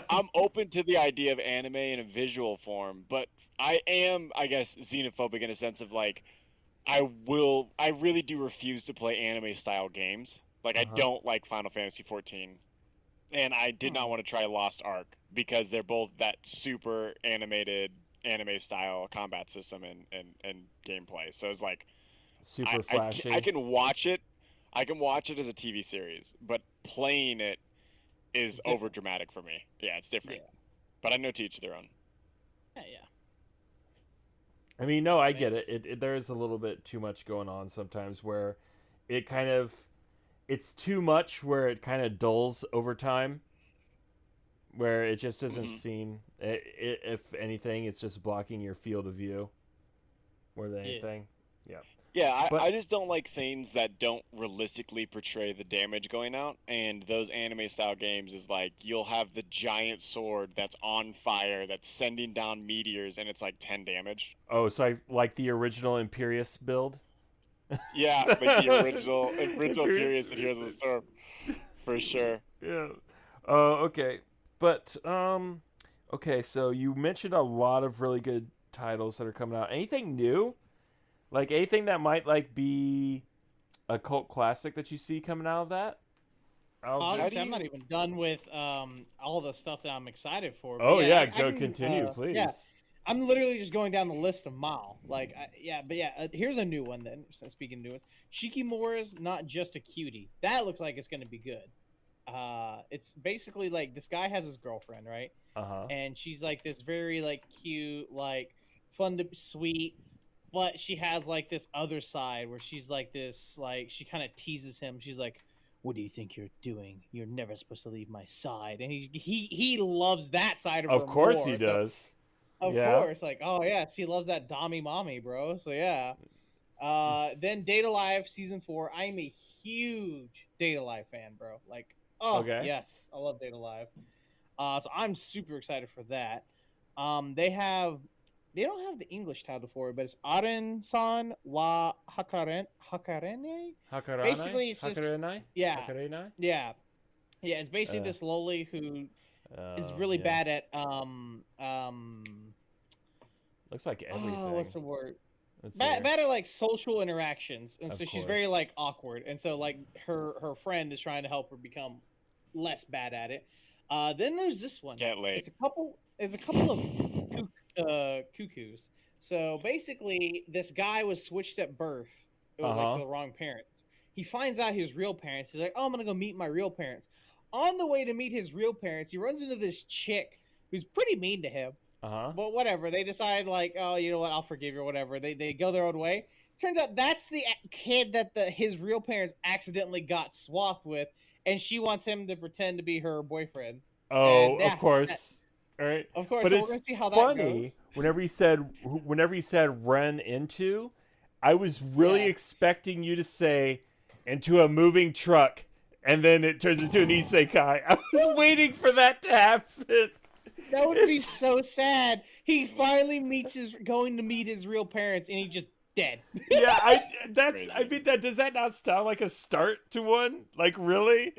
I'm open to the idea of anime in a visual form, but I am, I guess, xenophobic in a sense of like, I really do refuse to play anime style games. Like I don't like Final Fantasy 14, and I did not want to try Lost Ark because they're both that super animated anime style combat system and gameplay. So it's like super flashy. I can watch it. I can watch it as a TV series, but playing it is over dramatic for me. Yeah, it's different. Yeah. But I know to each their own. Yeah. I mean, no, I get it. There is a little bit too much going on sometimes where it's too much where it kind of dulls over time. Where it just doesn't seem, if anything, it's just blocking your field of view more than anything. Yeah. Yeah, I just don't like things that don't realistically portray the damage going out. And those anime-style games is like, you'll have the giant sword that's on fire, that's sending down meteors, and it's like 10 damage. Oh, so like the original Imperius build? Yeah, like the original Imperius and Heroes of the Storm. For sure. Yeah. Okay. But, okay, so you mentioned a lot of really good titles that are coming out. Anything new? Like, anything that might, like, be a cult classic that you see coming out of that? Honestly, I'm not even done with all the stuff that I'm excited for. Oh, continue, please. Yeah, I'm literally just going down the list of Mile. Like, here's a new one then. Speaking of new ones, Shikimura's Not Just a Cutie. That looks like it's going to be good. It's basically like this guy has his girlfriend, right? And she's like this very like cute, like fun to sweet, but she has like this other side where she's like this, like she kind of teases him. She's like, "What do you think you're doing? You're never supposed to leave my side." And he loves that side of her. Of course he does. Of course, like, oh yes, he loves that Dommy mommy, bro. So yeah. Then Data Live season 4. I'm a huge Data Live fan, bro. Like. Oh, yes. I love Data Live. So I'm super excited for that. They don't have the English title for it, but it's Aren-san wa Hakarene? Basically, it's just... Yeah. Hakarene? Yeah. Yeah, it's basically this loli who is really bad at... Looks like everything. Oh, what's the word? Bad at like social interactions, and so she's very like awkward, and so like her friend is trying to help her become less bad at it. Then there's this one. Get laid. It's a couple of cuckoos. So basically, this guy was switched at birth, like to the wrong parents. He finds out his real parents. He's like, "Oh, I'm gonna go meet my real parents." On the way to meet his real parents, he runs into this chick who's pretty mean to him. But whatever, they decide like, oh, you know what, I'll forgive you or whatever. They go their own way. turns out that's the kid that his real parents accidentally got swapped with, and she wants him to pretend to be her boyfriend. Oh, And of course. All right. of course. But So we're it's gonna see how that funny goes. whenever he said run into, I was really expecting you to say into a moving truck, and then it turns into an isekai. I was waiting for that to happen. That would be so sad. He finally going to meet his real parents, and he just dead. Yeah, Crazy. I mean, that does that not sound like a start to one? Like, really?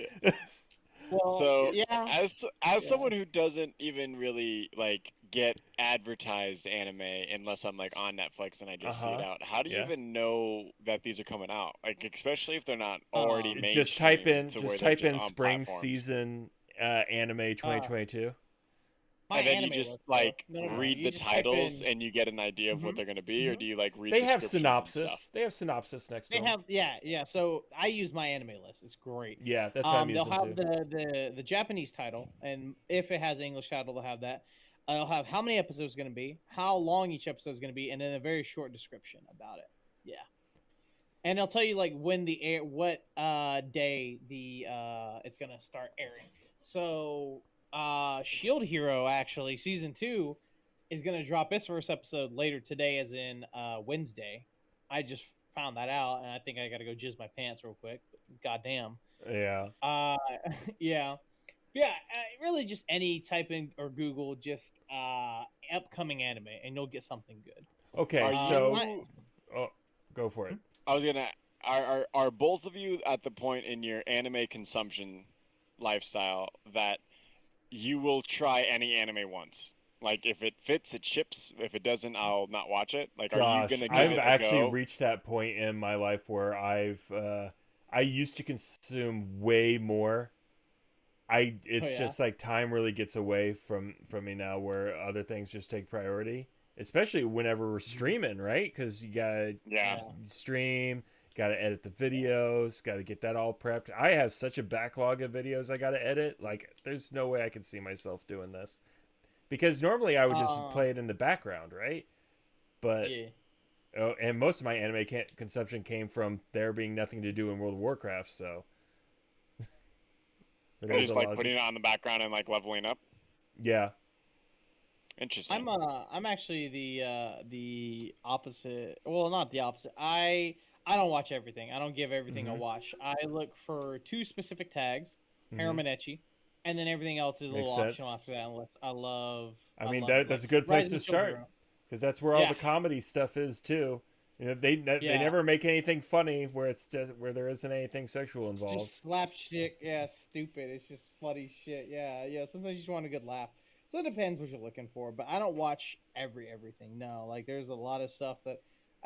Well, so yeah. As someone who doesn't even really like get advertised anime unless I'm like on Netflix and I just see it out, how do you even know that these are coming out? Like, especially if they're not already mainstream. Just type in spring season anime 2022. And then you just read the titles and you get an idea of what they're going to be, or do you like read? They have synopsis. They have synopsis next to them. Yeah. So I use my anime list. It's great. Yeah, that's what I'm using too. They'll have the Japanese title, and if it has an English title, they'll have that. They'll have how many episodes going to be, how long each episode is going to be, and then a very short description about it. Yeah. And they'll tell you like when what day it's going to start airing. So Shield Hero actually season 2 is going to drop its first episode later today, as in Wednesday. I just found that out, and I think I got to go jizz my pants real quick. Goddamn. Yeah. Yeah. Really, just any type in or Google just upcoming anime, and you'll get something good. Okay, go for it. I was gonna. Are both of you at the point in your anime consumption lifestyle that you will try any anime once? Like, if it fits, it ships. If it doesn't, I'll not watch it. Like, are you gonna give I've it a actually go? reached that point in my life where I used to consume way more. Just like time really gets away from me now, where other things just take priority. Especially whenever we're streaming, right? Because you gotta stream, gotta edit the videos, gotta get that all prepped. I have such a backlog of videos I gotta edit. Like, there's no way I can see myself doing this. Because normally I would just play it in the background, right? But and most of my anime consumption came from there being nothing to do in World of Warcraft, so. Just like putting it on the background and like leveling up. Yeah. Interesting. I'm actually the opposite. Well, not the opposite. I don't watch everything. I don't give everything a watch. I look for 2 specific tags, harem and ecchi, and then everything else is a little optional after that. Unless I love. That's a good place to start, because that's where all the comedy stuff is too. You know, they never make anything funny where where there isn't anything sexual involved. Just slapstick, stupid. It's just funny shit. Yeah. Sometimes you just want a good laugh. So it depends what you're looking for, but I don't watch everything. No, like there's a lot of stuff that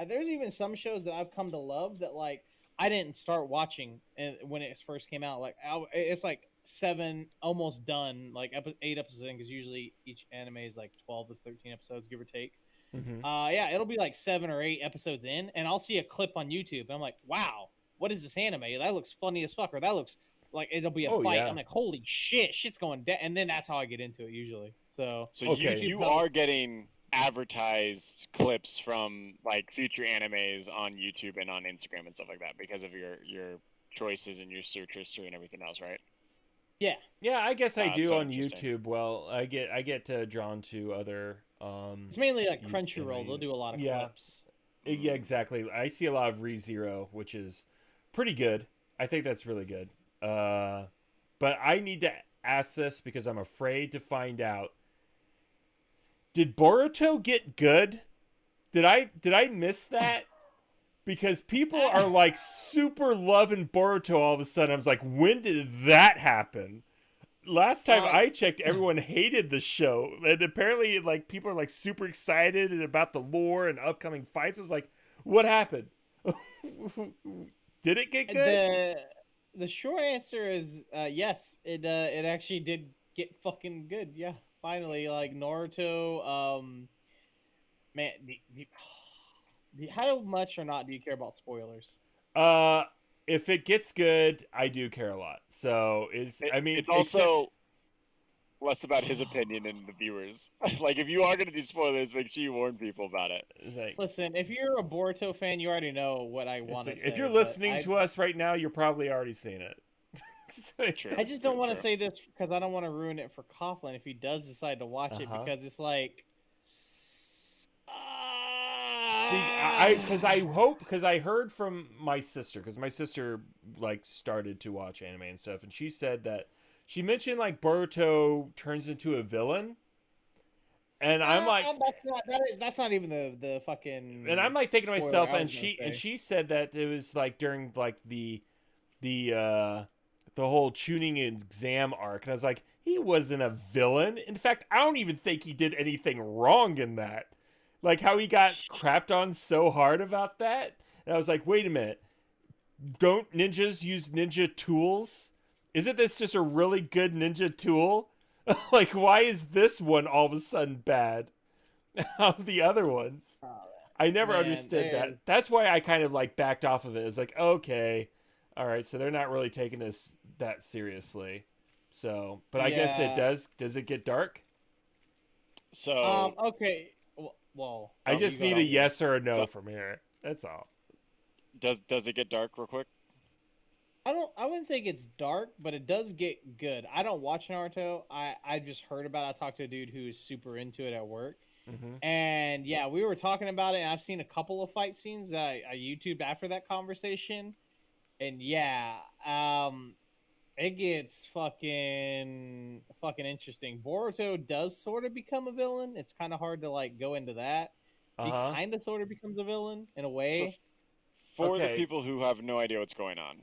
there's even some shows that I've come to love that like I didn't start watching when it first came out. Like it's like 7, almost done, like 8 episodes in, because usually each anime is like 12 to 13 episodes, give or take. It'll be like 7 or 8 episodes in, and I'll see a clip on YouTube, and I'm like, wow, what is this anime? That looks funny as fuck, or that looks like it'll be a fight. Yeah. I'm like, holy shit's going down, and then that's how I get into it usually. So you are getting advertised clips from like future animes on YouTube and on Instagram and stuff like that because of your choices and your search history and everything else, right? Yeah, I guess I do on YouTube. Well, I get drawn to other. It's mainly like Crunchyroll. They'll do a lot of clips. Yeah, exactly. I see a lot of ReZero, which is pretty good. I think that's really good. But I need to ask this because I'm afraid to find out. Did Boruto get good? Did I miss that? Because people are like super loving Boruto all of a sudden. I was like, when did that happen? Last time I checked, everyone hated the show, and apparently, like, people are like super excited about the lore and upcoming fights. I was like, what happened? Did it get good? The short answer is yes. It actually did get fucking good. Yeah, finally, like Naruto. Man, how much or not do you care about spoilers? If it gets good, I do care a lot. So it's also less about his opinion and the viewers. Like, if you are going to do spoilers, make sure you warn people about it. Like, listen, if you're a Boruto fan, you already know what I want to say. If you're listening to us right now, you're probably already seen it. True, I just don't want to say this because I don't want to ruin it for Coughlin if he does decide to watch it, because it's like... Because I heard from my sister, because my sister like started to watch anime and stuff, and she said that she mentioned like Boruto turns into a villain, and I'm like, that's not even the fucking. And I'm like thinking to myself, and she said that it was like during like the whole tuning exam arc, and I was like, he wasn't a villain. In fact, I don't even think he did anything wrong in that. Like how he got crapped on so hard about that. And I was like, wait a minute. Don't ninjas use ninja tools? Isn't this just a really good ninja tool? Like, why is this one all of a sudden bad? How the other ones? I never understood that. That's why I kind of like backed off of it. It's like, okay, all right, so they're not really taking this that seriously. So, but I guess it does. Does it get dark? So, okay. Well, I just need a yes or a no from here. That's all. Does it get dark real quick? I wouldn't say it gets dark, but it does get good. I don't watch Naruto. I just heard about it. I talked to a dude who is super into it at work. And yeah, we were talking about it, and I've seen a couple of fight scenes that I YouTubed after that conversation. And yeah, it gets fucking interesting. Boruto does sort of become a villain. It's kind of hard to like go into that. He kind of sort of becomes a villain in a way. So for the people who have no idea what's going on,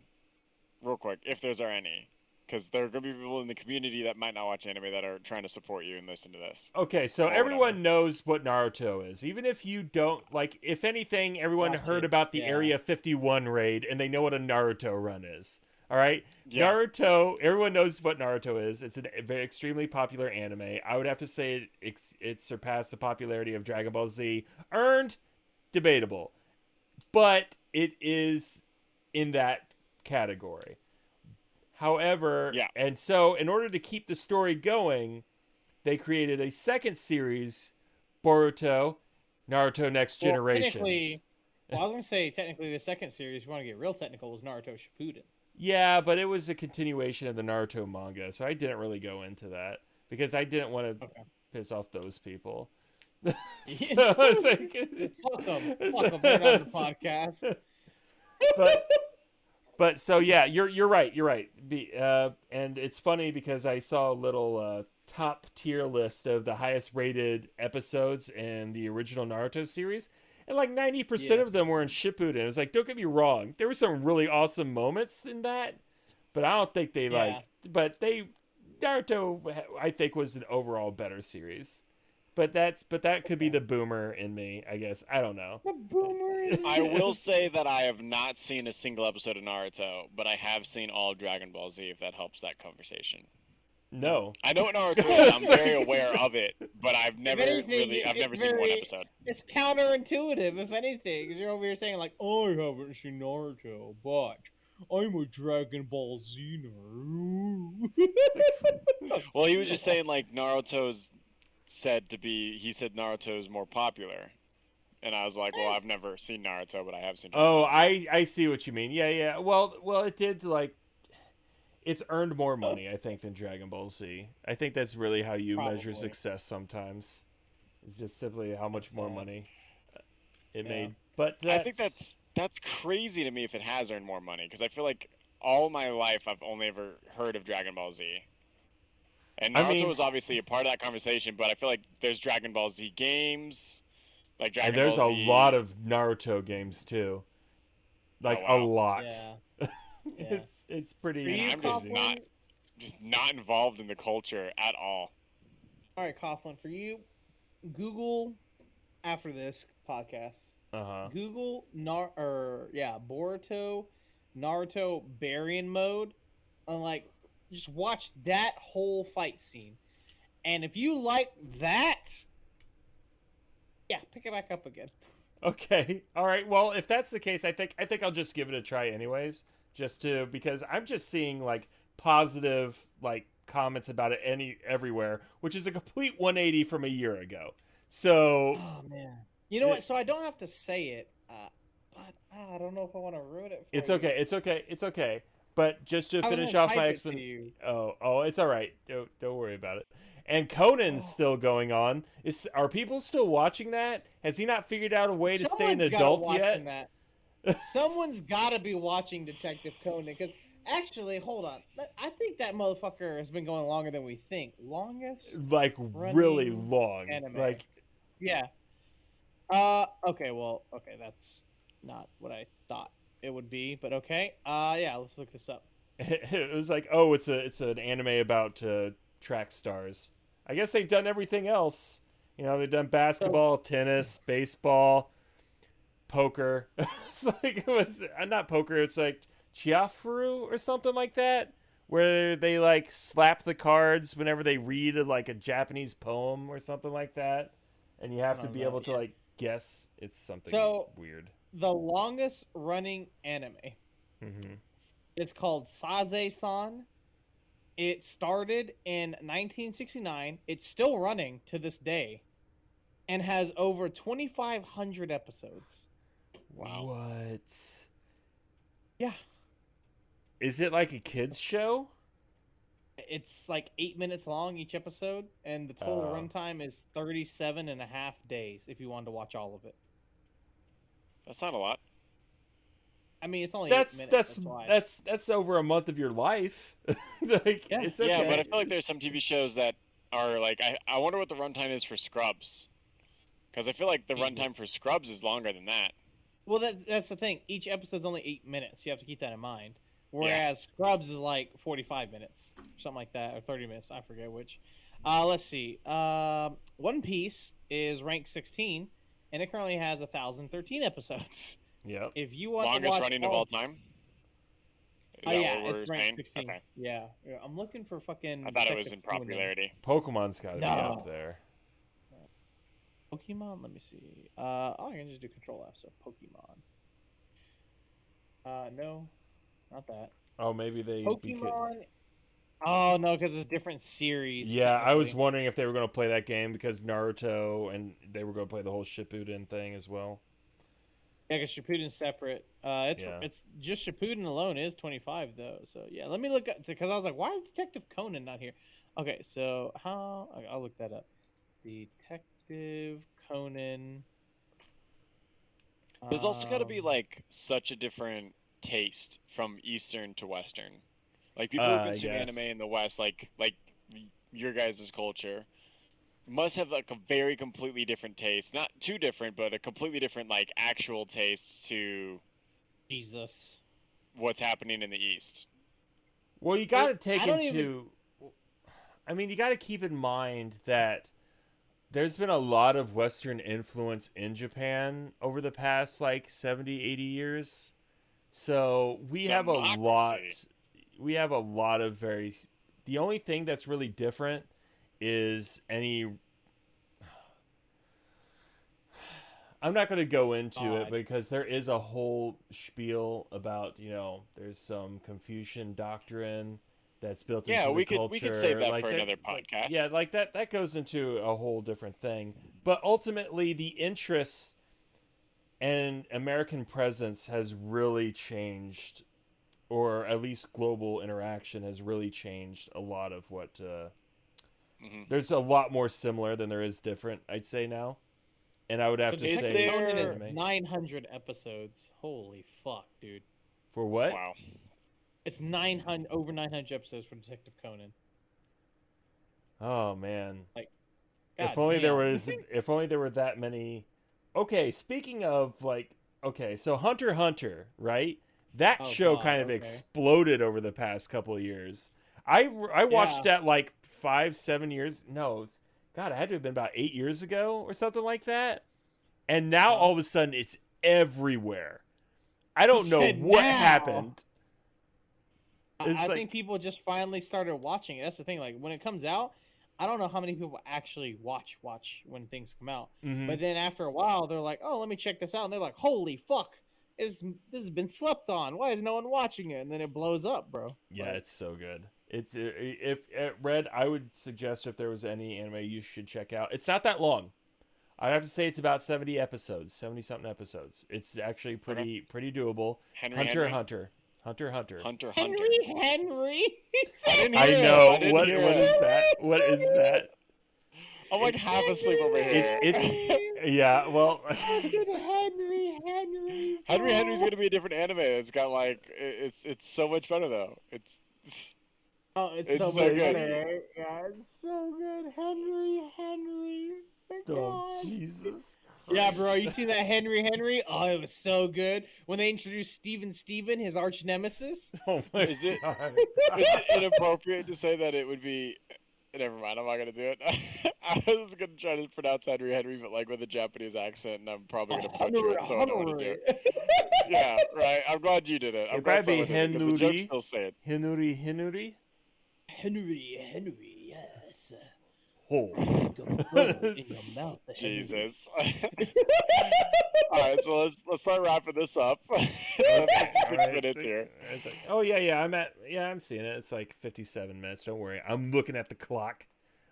real quick, if there's any, because there are going to be people in the community that might not watch anime that are trying to support you and listen to this. Okay, so everyone knows what Naruto is. Even if you don't, like, if anything, everyone heard about the Area 51 raid and they know what a Naruto run is. All right? Yeah. Naruto, everyone knows what Naruto is. It's a very extremely popular anime. I would have to say it surpassed the popularity of Dragon Ball Z. Earned, debatable. But it is in that category. However, and so in order to keep the story going, they created a second series, Boruto, Naruto Next Generations. I was going to say, technically, the second series, if you want to get real technical, was Naruto Shippuden. Yeah, but it was a continuation of the Naruto manga, so I didn't really go into that because I didn't want to piss off those people. So it's like, fuck them, they're not on the podcast. But so yeah, you're right. And it's funny because I saw a little top tier list of the highest rated episodes in the original Naruto series. And like 90% of them were in Shippuden. It was like, don't get me wrong, there were some really awesome moments in that, but I don't think they Naruto, I think, was an overall better series. But that could be the boomer in me, I guess. I don't know. The boomer in me. I will say that I have not seen a single episode of Naruto, but I have seen all of Dragon Ball Z, if that helps that conversation. No. I know what Naruto is. I'm very aware of it, but I've never seen one episode. It's counterintuitive, if anything, because you're over here saying like, I haven't seen Naruto, but I'm a Dragon Ball Z nerd. Well, he was just saying like Naruto's he said Naruto is more popular. And I was like, well, I've never seen Naruto, but I have seen Dragon Ball Z. I see what you mean. Yeah. Well, it did like... It's earned more money, I think, than Dragon Ball Z. I think that's really how you measure success sometimes. It's just simply how much more money it made. But I think that's crazy to me if it has earned more money, because I feel like all my life I've only ever heard of Dragon Ball Z. And Naruto was obviously a part of that conversation, but I feel like there's Dragon Ball Z games, like Dragon Ball Z. And there's a lot of Naruto games too. Like a lot. Yeah. It's pretty. I'm just not involved in the culture at all. All right, Coughlin, for you, Google after this podcast. Google Boruto, Naruto Baryon mode, and like just watch that whole fight scene. And if you like that, pick it back up again. Okay. All right. Well, if that's the case, I think I'll just give it a try anyways. Because I'm just seeing like positive like comments about it everywhere, which is a complete 180 from a year ago. So, oh man, you know what? So I don't have to say it, but I don't know if I want to ruin it for it's you. okay. It's okay. It's okay. But just to finish off my explanation, it's all right. Don't worry about it. And Conan's still going on. Are people still watching that? Has he not figured out a way to stay an adult yet? Someone's got to be watching Detective Conan, because actually, hold on. I think that motherfucker has been going longer than we think. Longest? Like really long. Anime. Like yeah. Okay, that's not what I thought it would be, but okay. Yeah, let's look this up. It was like, oh, it's an anime about track stars. I guess they've done everything else. They've done basketball, tennis, baseball, poker. It's like it was not poker. It's like chiafru or something like that, where they like slap the cards whenever they read a Japanese poem or something like that, and you have to be able to like guess. It's something weird. The longest running anime. Mm-hmm. It's called Saze-san. It started in 1969. It's still running to this day, and has over 2,500 episodes. Wow. What? Yeah. Is it like a kids show? It's like 8 minutes long each episode, and the total runtime is 37 and a half days if you wanted to watch all of it. That's not a lot. I mean, it's only 8 minutes. That's over a month of your life. It's okay. Yeah, but I feel like there's some TV shows that are like, I wonder what the runtime is for Scrubs, because I feel like the runtime for Scrubs is longer than that. Well, that's the thing. Each episode's only 8 minutes. You have to keep that in mind. Whereas Scrubs is like 45 minutes, something like that, or 30 minutes. I forget which. Let's see. One Piece is ranked 16, and it currently has 1,013 episodes. Yeah. If you want longest to watch running of all time. It's ranked 16. Okay. Yeah, I'm looking for fucking. I thought it was in popularity. Pokemon's got to be up there. Pokemon. Let me see. I can just do Control F. So Pokemon. No, not that. Oh, maybe they. Pokemon. Oh no, because it's different series. Yeah, I was wondering if they were going to play that game because Naruto, and they were going to play the whole Shippuden thing as well. Yeah, because Shippuden's separate. It's just Shippuden alone is 25 though. So yeah, let me look at, because I was like, why is Detective Conan not here? Okay, so I'll look that up. Detective Conan. There's also got to be like such a different taste from Eastern to Western. Like people who consume anime in the West, like your guys' culture, must have like a very completely different taste. Not too different, but a completely different like actual taste to Jesus. What's happening in the East. Well, you got to take into. I mean, you got to keep in mind that there's been a lot of Western influence in Japan over the past like 70, 80 years. So we have a lot. We have a lot of very. The only thing that's really different is any. I'm not going to go into it because there is a whole spiel about, there's some Confucian doctrine that's built into the culture. We could save that for another podcast. Yeah, like that goes into a whole different thing. But ultimately, the interest and American presence has really changed, or at least global interaction has really changed a lot of what. There's a lot more similar than there is different, I'd say now. And I would have to say there 900 episodes. Holy fuck, dude. For what? Wow. It's over 900 episodes for Detective Conan. Oh man. Like, if only there were that many. Okay, speaking of so Hunter x Hunter, right? That show kind of exploded over the past couple of years. I watched that like 5-7 years. No, God, it had to have been about 8 years ago or something like that. And now all of a sudden it's everywhere. I don't know what happened. I think people just finally started watching it. That's the thing. Like when it comes out, I don't know how many people actually watch when things come out. Mm-hmm. But then after a while, they're like, "Oh, let me check this out," and they're like, "Holy fuck!" this has been slept on. Why is no one watching it? And then it blows up, bro. Yeah, it's so good. It's if Red, I would suggest if there was any anime you should check out. It's not that long. I have to say it's about 70 episodes, 70 something episodes. It's actually pretty doable. Hunter. Henry. I know. What is that? What is that? I'm like half asleep over here. It's yeah. Well, Henry's gonna be a different anime. It's got like it's so much better though. It's so so good. Right? Yeah, it's so good. Henry. Oh Jesus. Yeah, bro, you see that Henry? Oh, it was so good when they introduced Steven, his arch nemesis. Oh my is it inappropriate to say that it would be? Never mind, I'm not gonna do it. I was gonna try to pronounce Henry, but like with a Japanese accent, and I'm probably gonna butcher it, so I don't want to do it. Yeah, right. I'm glad you did it. I'm glad someone did it, 'cause the joke's still saying. Henry. Henry, yes. Oh. Jesus. Alright, so let's start wrapping this up. 56 minutes here. It's like, oh yeah, I'm seeing it. It's like 57 minutes. Don't worry. I'm looking at the clock.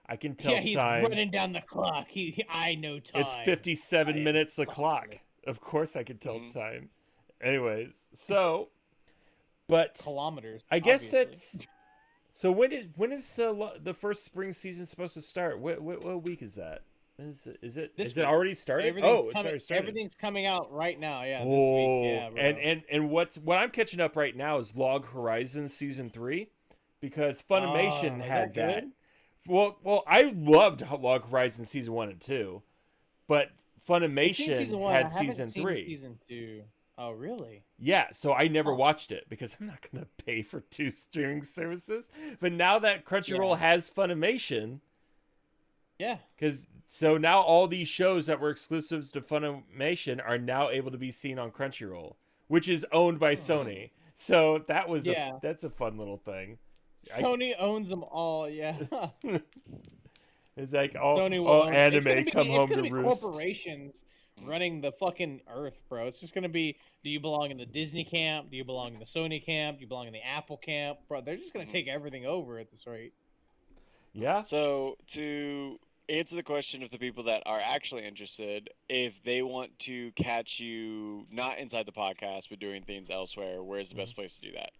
I can tell he's time. running down the clock. I know time. It's 57 minutes the clock. Of course I can tell time. Anyways, so but kilometers. I guess that's so when is the first spring season supposed to start? What week is that? Is it already started? It's already started. Everything's coming out right now. Yeah. Oh, this week. Yeah, bro. and what I'm catching up right now is Log Horizon season 3, because Funimation had that. Well, I loved Log Horizon season 1 and 2, but Funimation had season 3. Season 2. Oh, really? Yeah, so I never watched it because I'm not going to pay for 2 streaming services. But now that Crunchyroll has Funimation, so now all these shows that were exclusives to Funimation are now able to be seen on Crunchyroll, which is owned by Sony. So that was that's a fun little thing. Sony owns them all, yeah. It's like all anime come home to roost. Corporations running the fucking earth, bro. It's just gonna be, do you belong in the Disney camp? Do you belong in the Sony camp? Do you belong in the Apple camp? Bro, they're just gonna take everything over at this rate. Yeah. So to answer the question of the people that are actually interested, if they want to catch you not inside the podcast but doing things elsewhere, where's the best place to do that?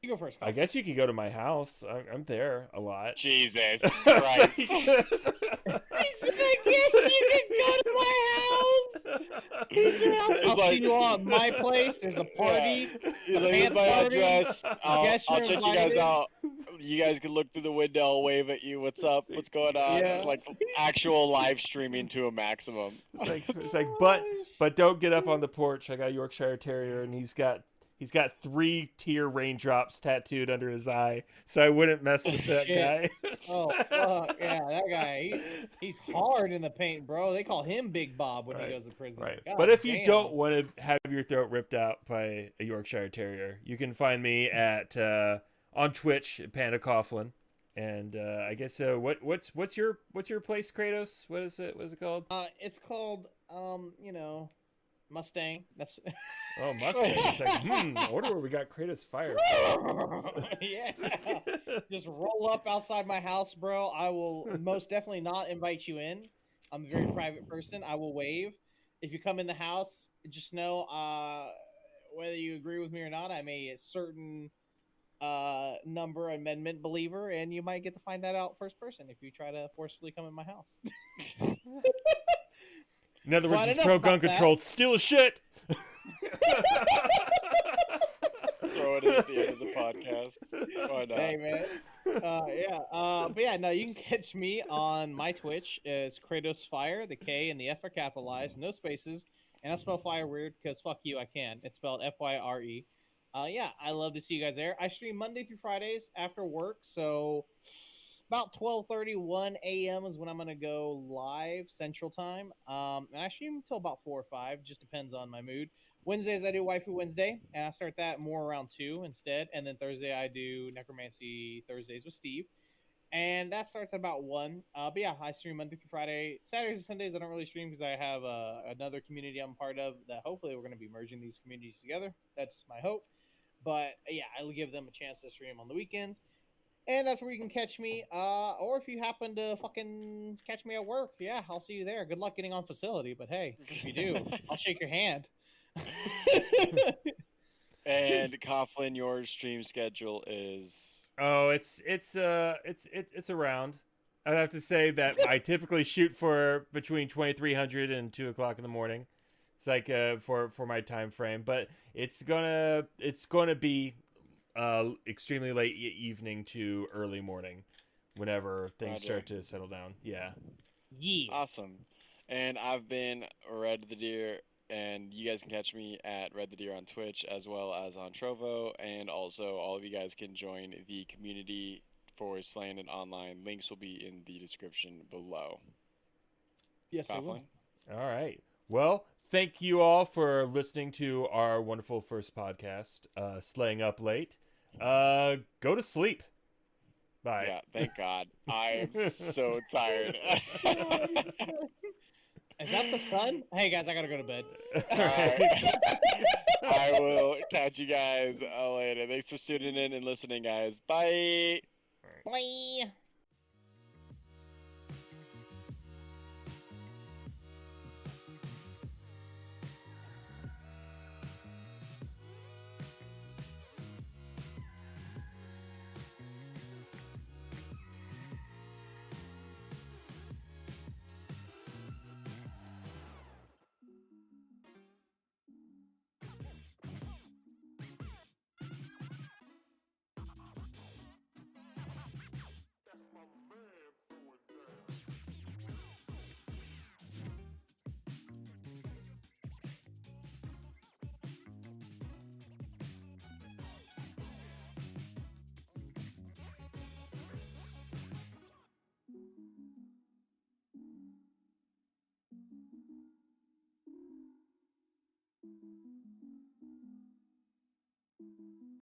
You go first, Kyle. I guess you could go to my house. I'm there a lot. Jesus Christ. He said, I guess you can go to my house. He said, I'll see you all at my place. There's a party. Yeah. He's like, here's my address. I'll check you guys out. You guys can look through the window. I'll wave at you. What's up? What's going on? Yeah. Like actual live streaming to a maximum. It's like, but don't get up on the porch. I got a Yorkshire Terrier, and he's got 3-tier raindrops tattooed under his eye, so I wouldn't mess with that guy. Oh fuck yeah, that guy. He's hard in the paint, bro. They call him Big Bob when he goes to prison. Right. God but if damn. you don't want to have your throat ripped out by a Yorkshire Terrier, you can find me at on Twitch at Panda Coughlin. And I guess what's your place, Kratos? What is it? What's it called? It's called Mustang. That's oh, Mustang. It's like, I wonder where we got Kratos fired. Yeah. Just roll up outside my house, bro. I will most definitely not invite you in. I'm a very private person. I will wave. If you come in the house, just know whether you agree with me or not, I'm a certain number amendment believer, and you might get to find that out first person if you try to forcefully come in my house. In other words, he's pro gun control. Steal a shit. Throw it in at the end of the podcast. Why not? Hey man. But yeah, no, you can catch me on my Twitch. It's Kratos Fire. The K and the F are capitalized, no spaces, and I spell fire weird because fuck you, I can. It's spelled Fyre. Yeah, I love to see you guys there. I stream Monday through Fridays after work, so about 12:31 a.m. is when I'm gonna go live Central Time. And I stream until about 4 or 5, just depends on my mood. Wednesdays I do Waifu Wednesday, and I start that more around 2 instead. And then Thursday I do Necromancy Thursdays with Steve. and that starts at about 1. But yeah, I stream Monday through Friday. Saturdays and Sundays I don't really stream because I have another community I'm part of that hopefully we're going to be merging these communities together. That's my hope. But yeah, I'll give them a chance to stream on the weekends. And that's where you can catch me. Or if you happen to fucking catch me at work, yeah, I'll see you there. Good luck getting on facility, but hey, if you do, I'll shake your hand. And Coughlin, your stream schedule is? Oh, it's around. I'd have to say that I typically shoot for between 2300 and 2 o'clock in the morning. It's like for my time frame, but it's gonna be extremely late evening to early morning, whenever things start to settle down. Yeah. Yeah. Awesome. And I've been Red the Deer, and you guys can catch me at Red the Deer on Twitch as well as on Trovo, and also all of you guys can join the community for Sleighingit.Online. Links will be in the description below. Yes, I will. All right. Well, thank you all for listening to our wonderful first podcast, Sleighing Up Late. Go to sleep. Bye. Yeah, thank God. I'm so tired. Is that the sun? Hey guys, I gotta go to bed. I will catch you guys later. Thanks for tuning in and listening, guys. Bye. Bye.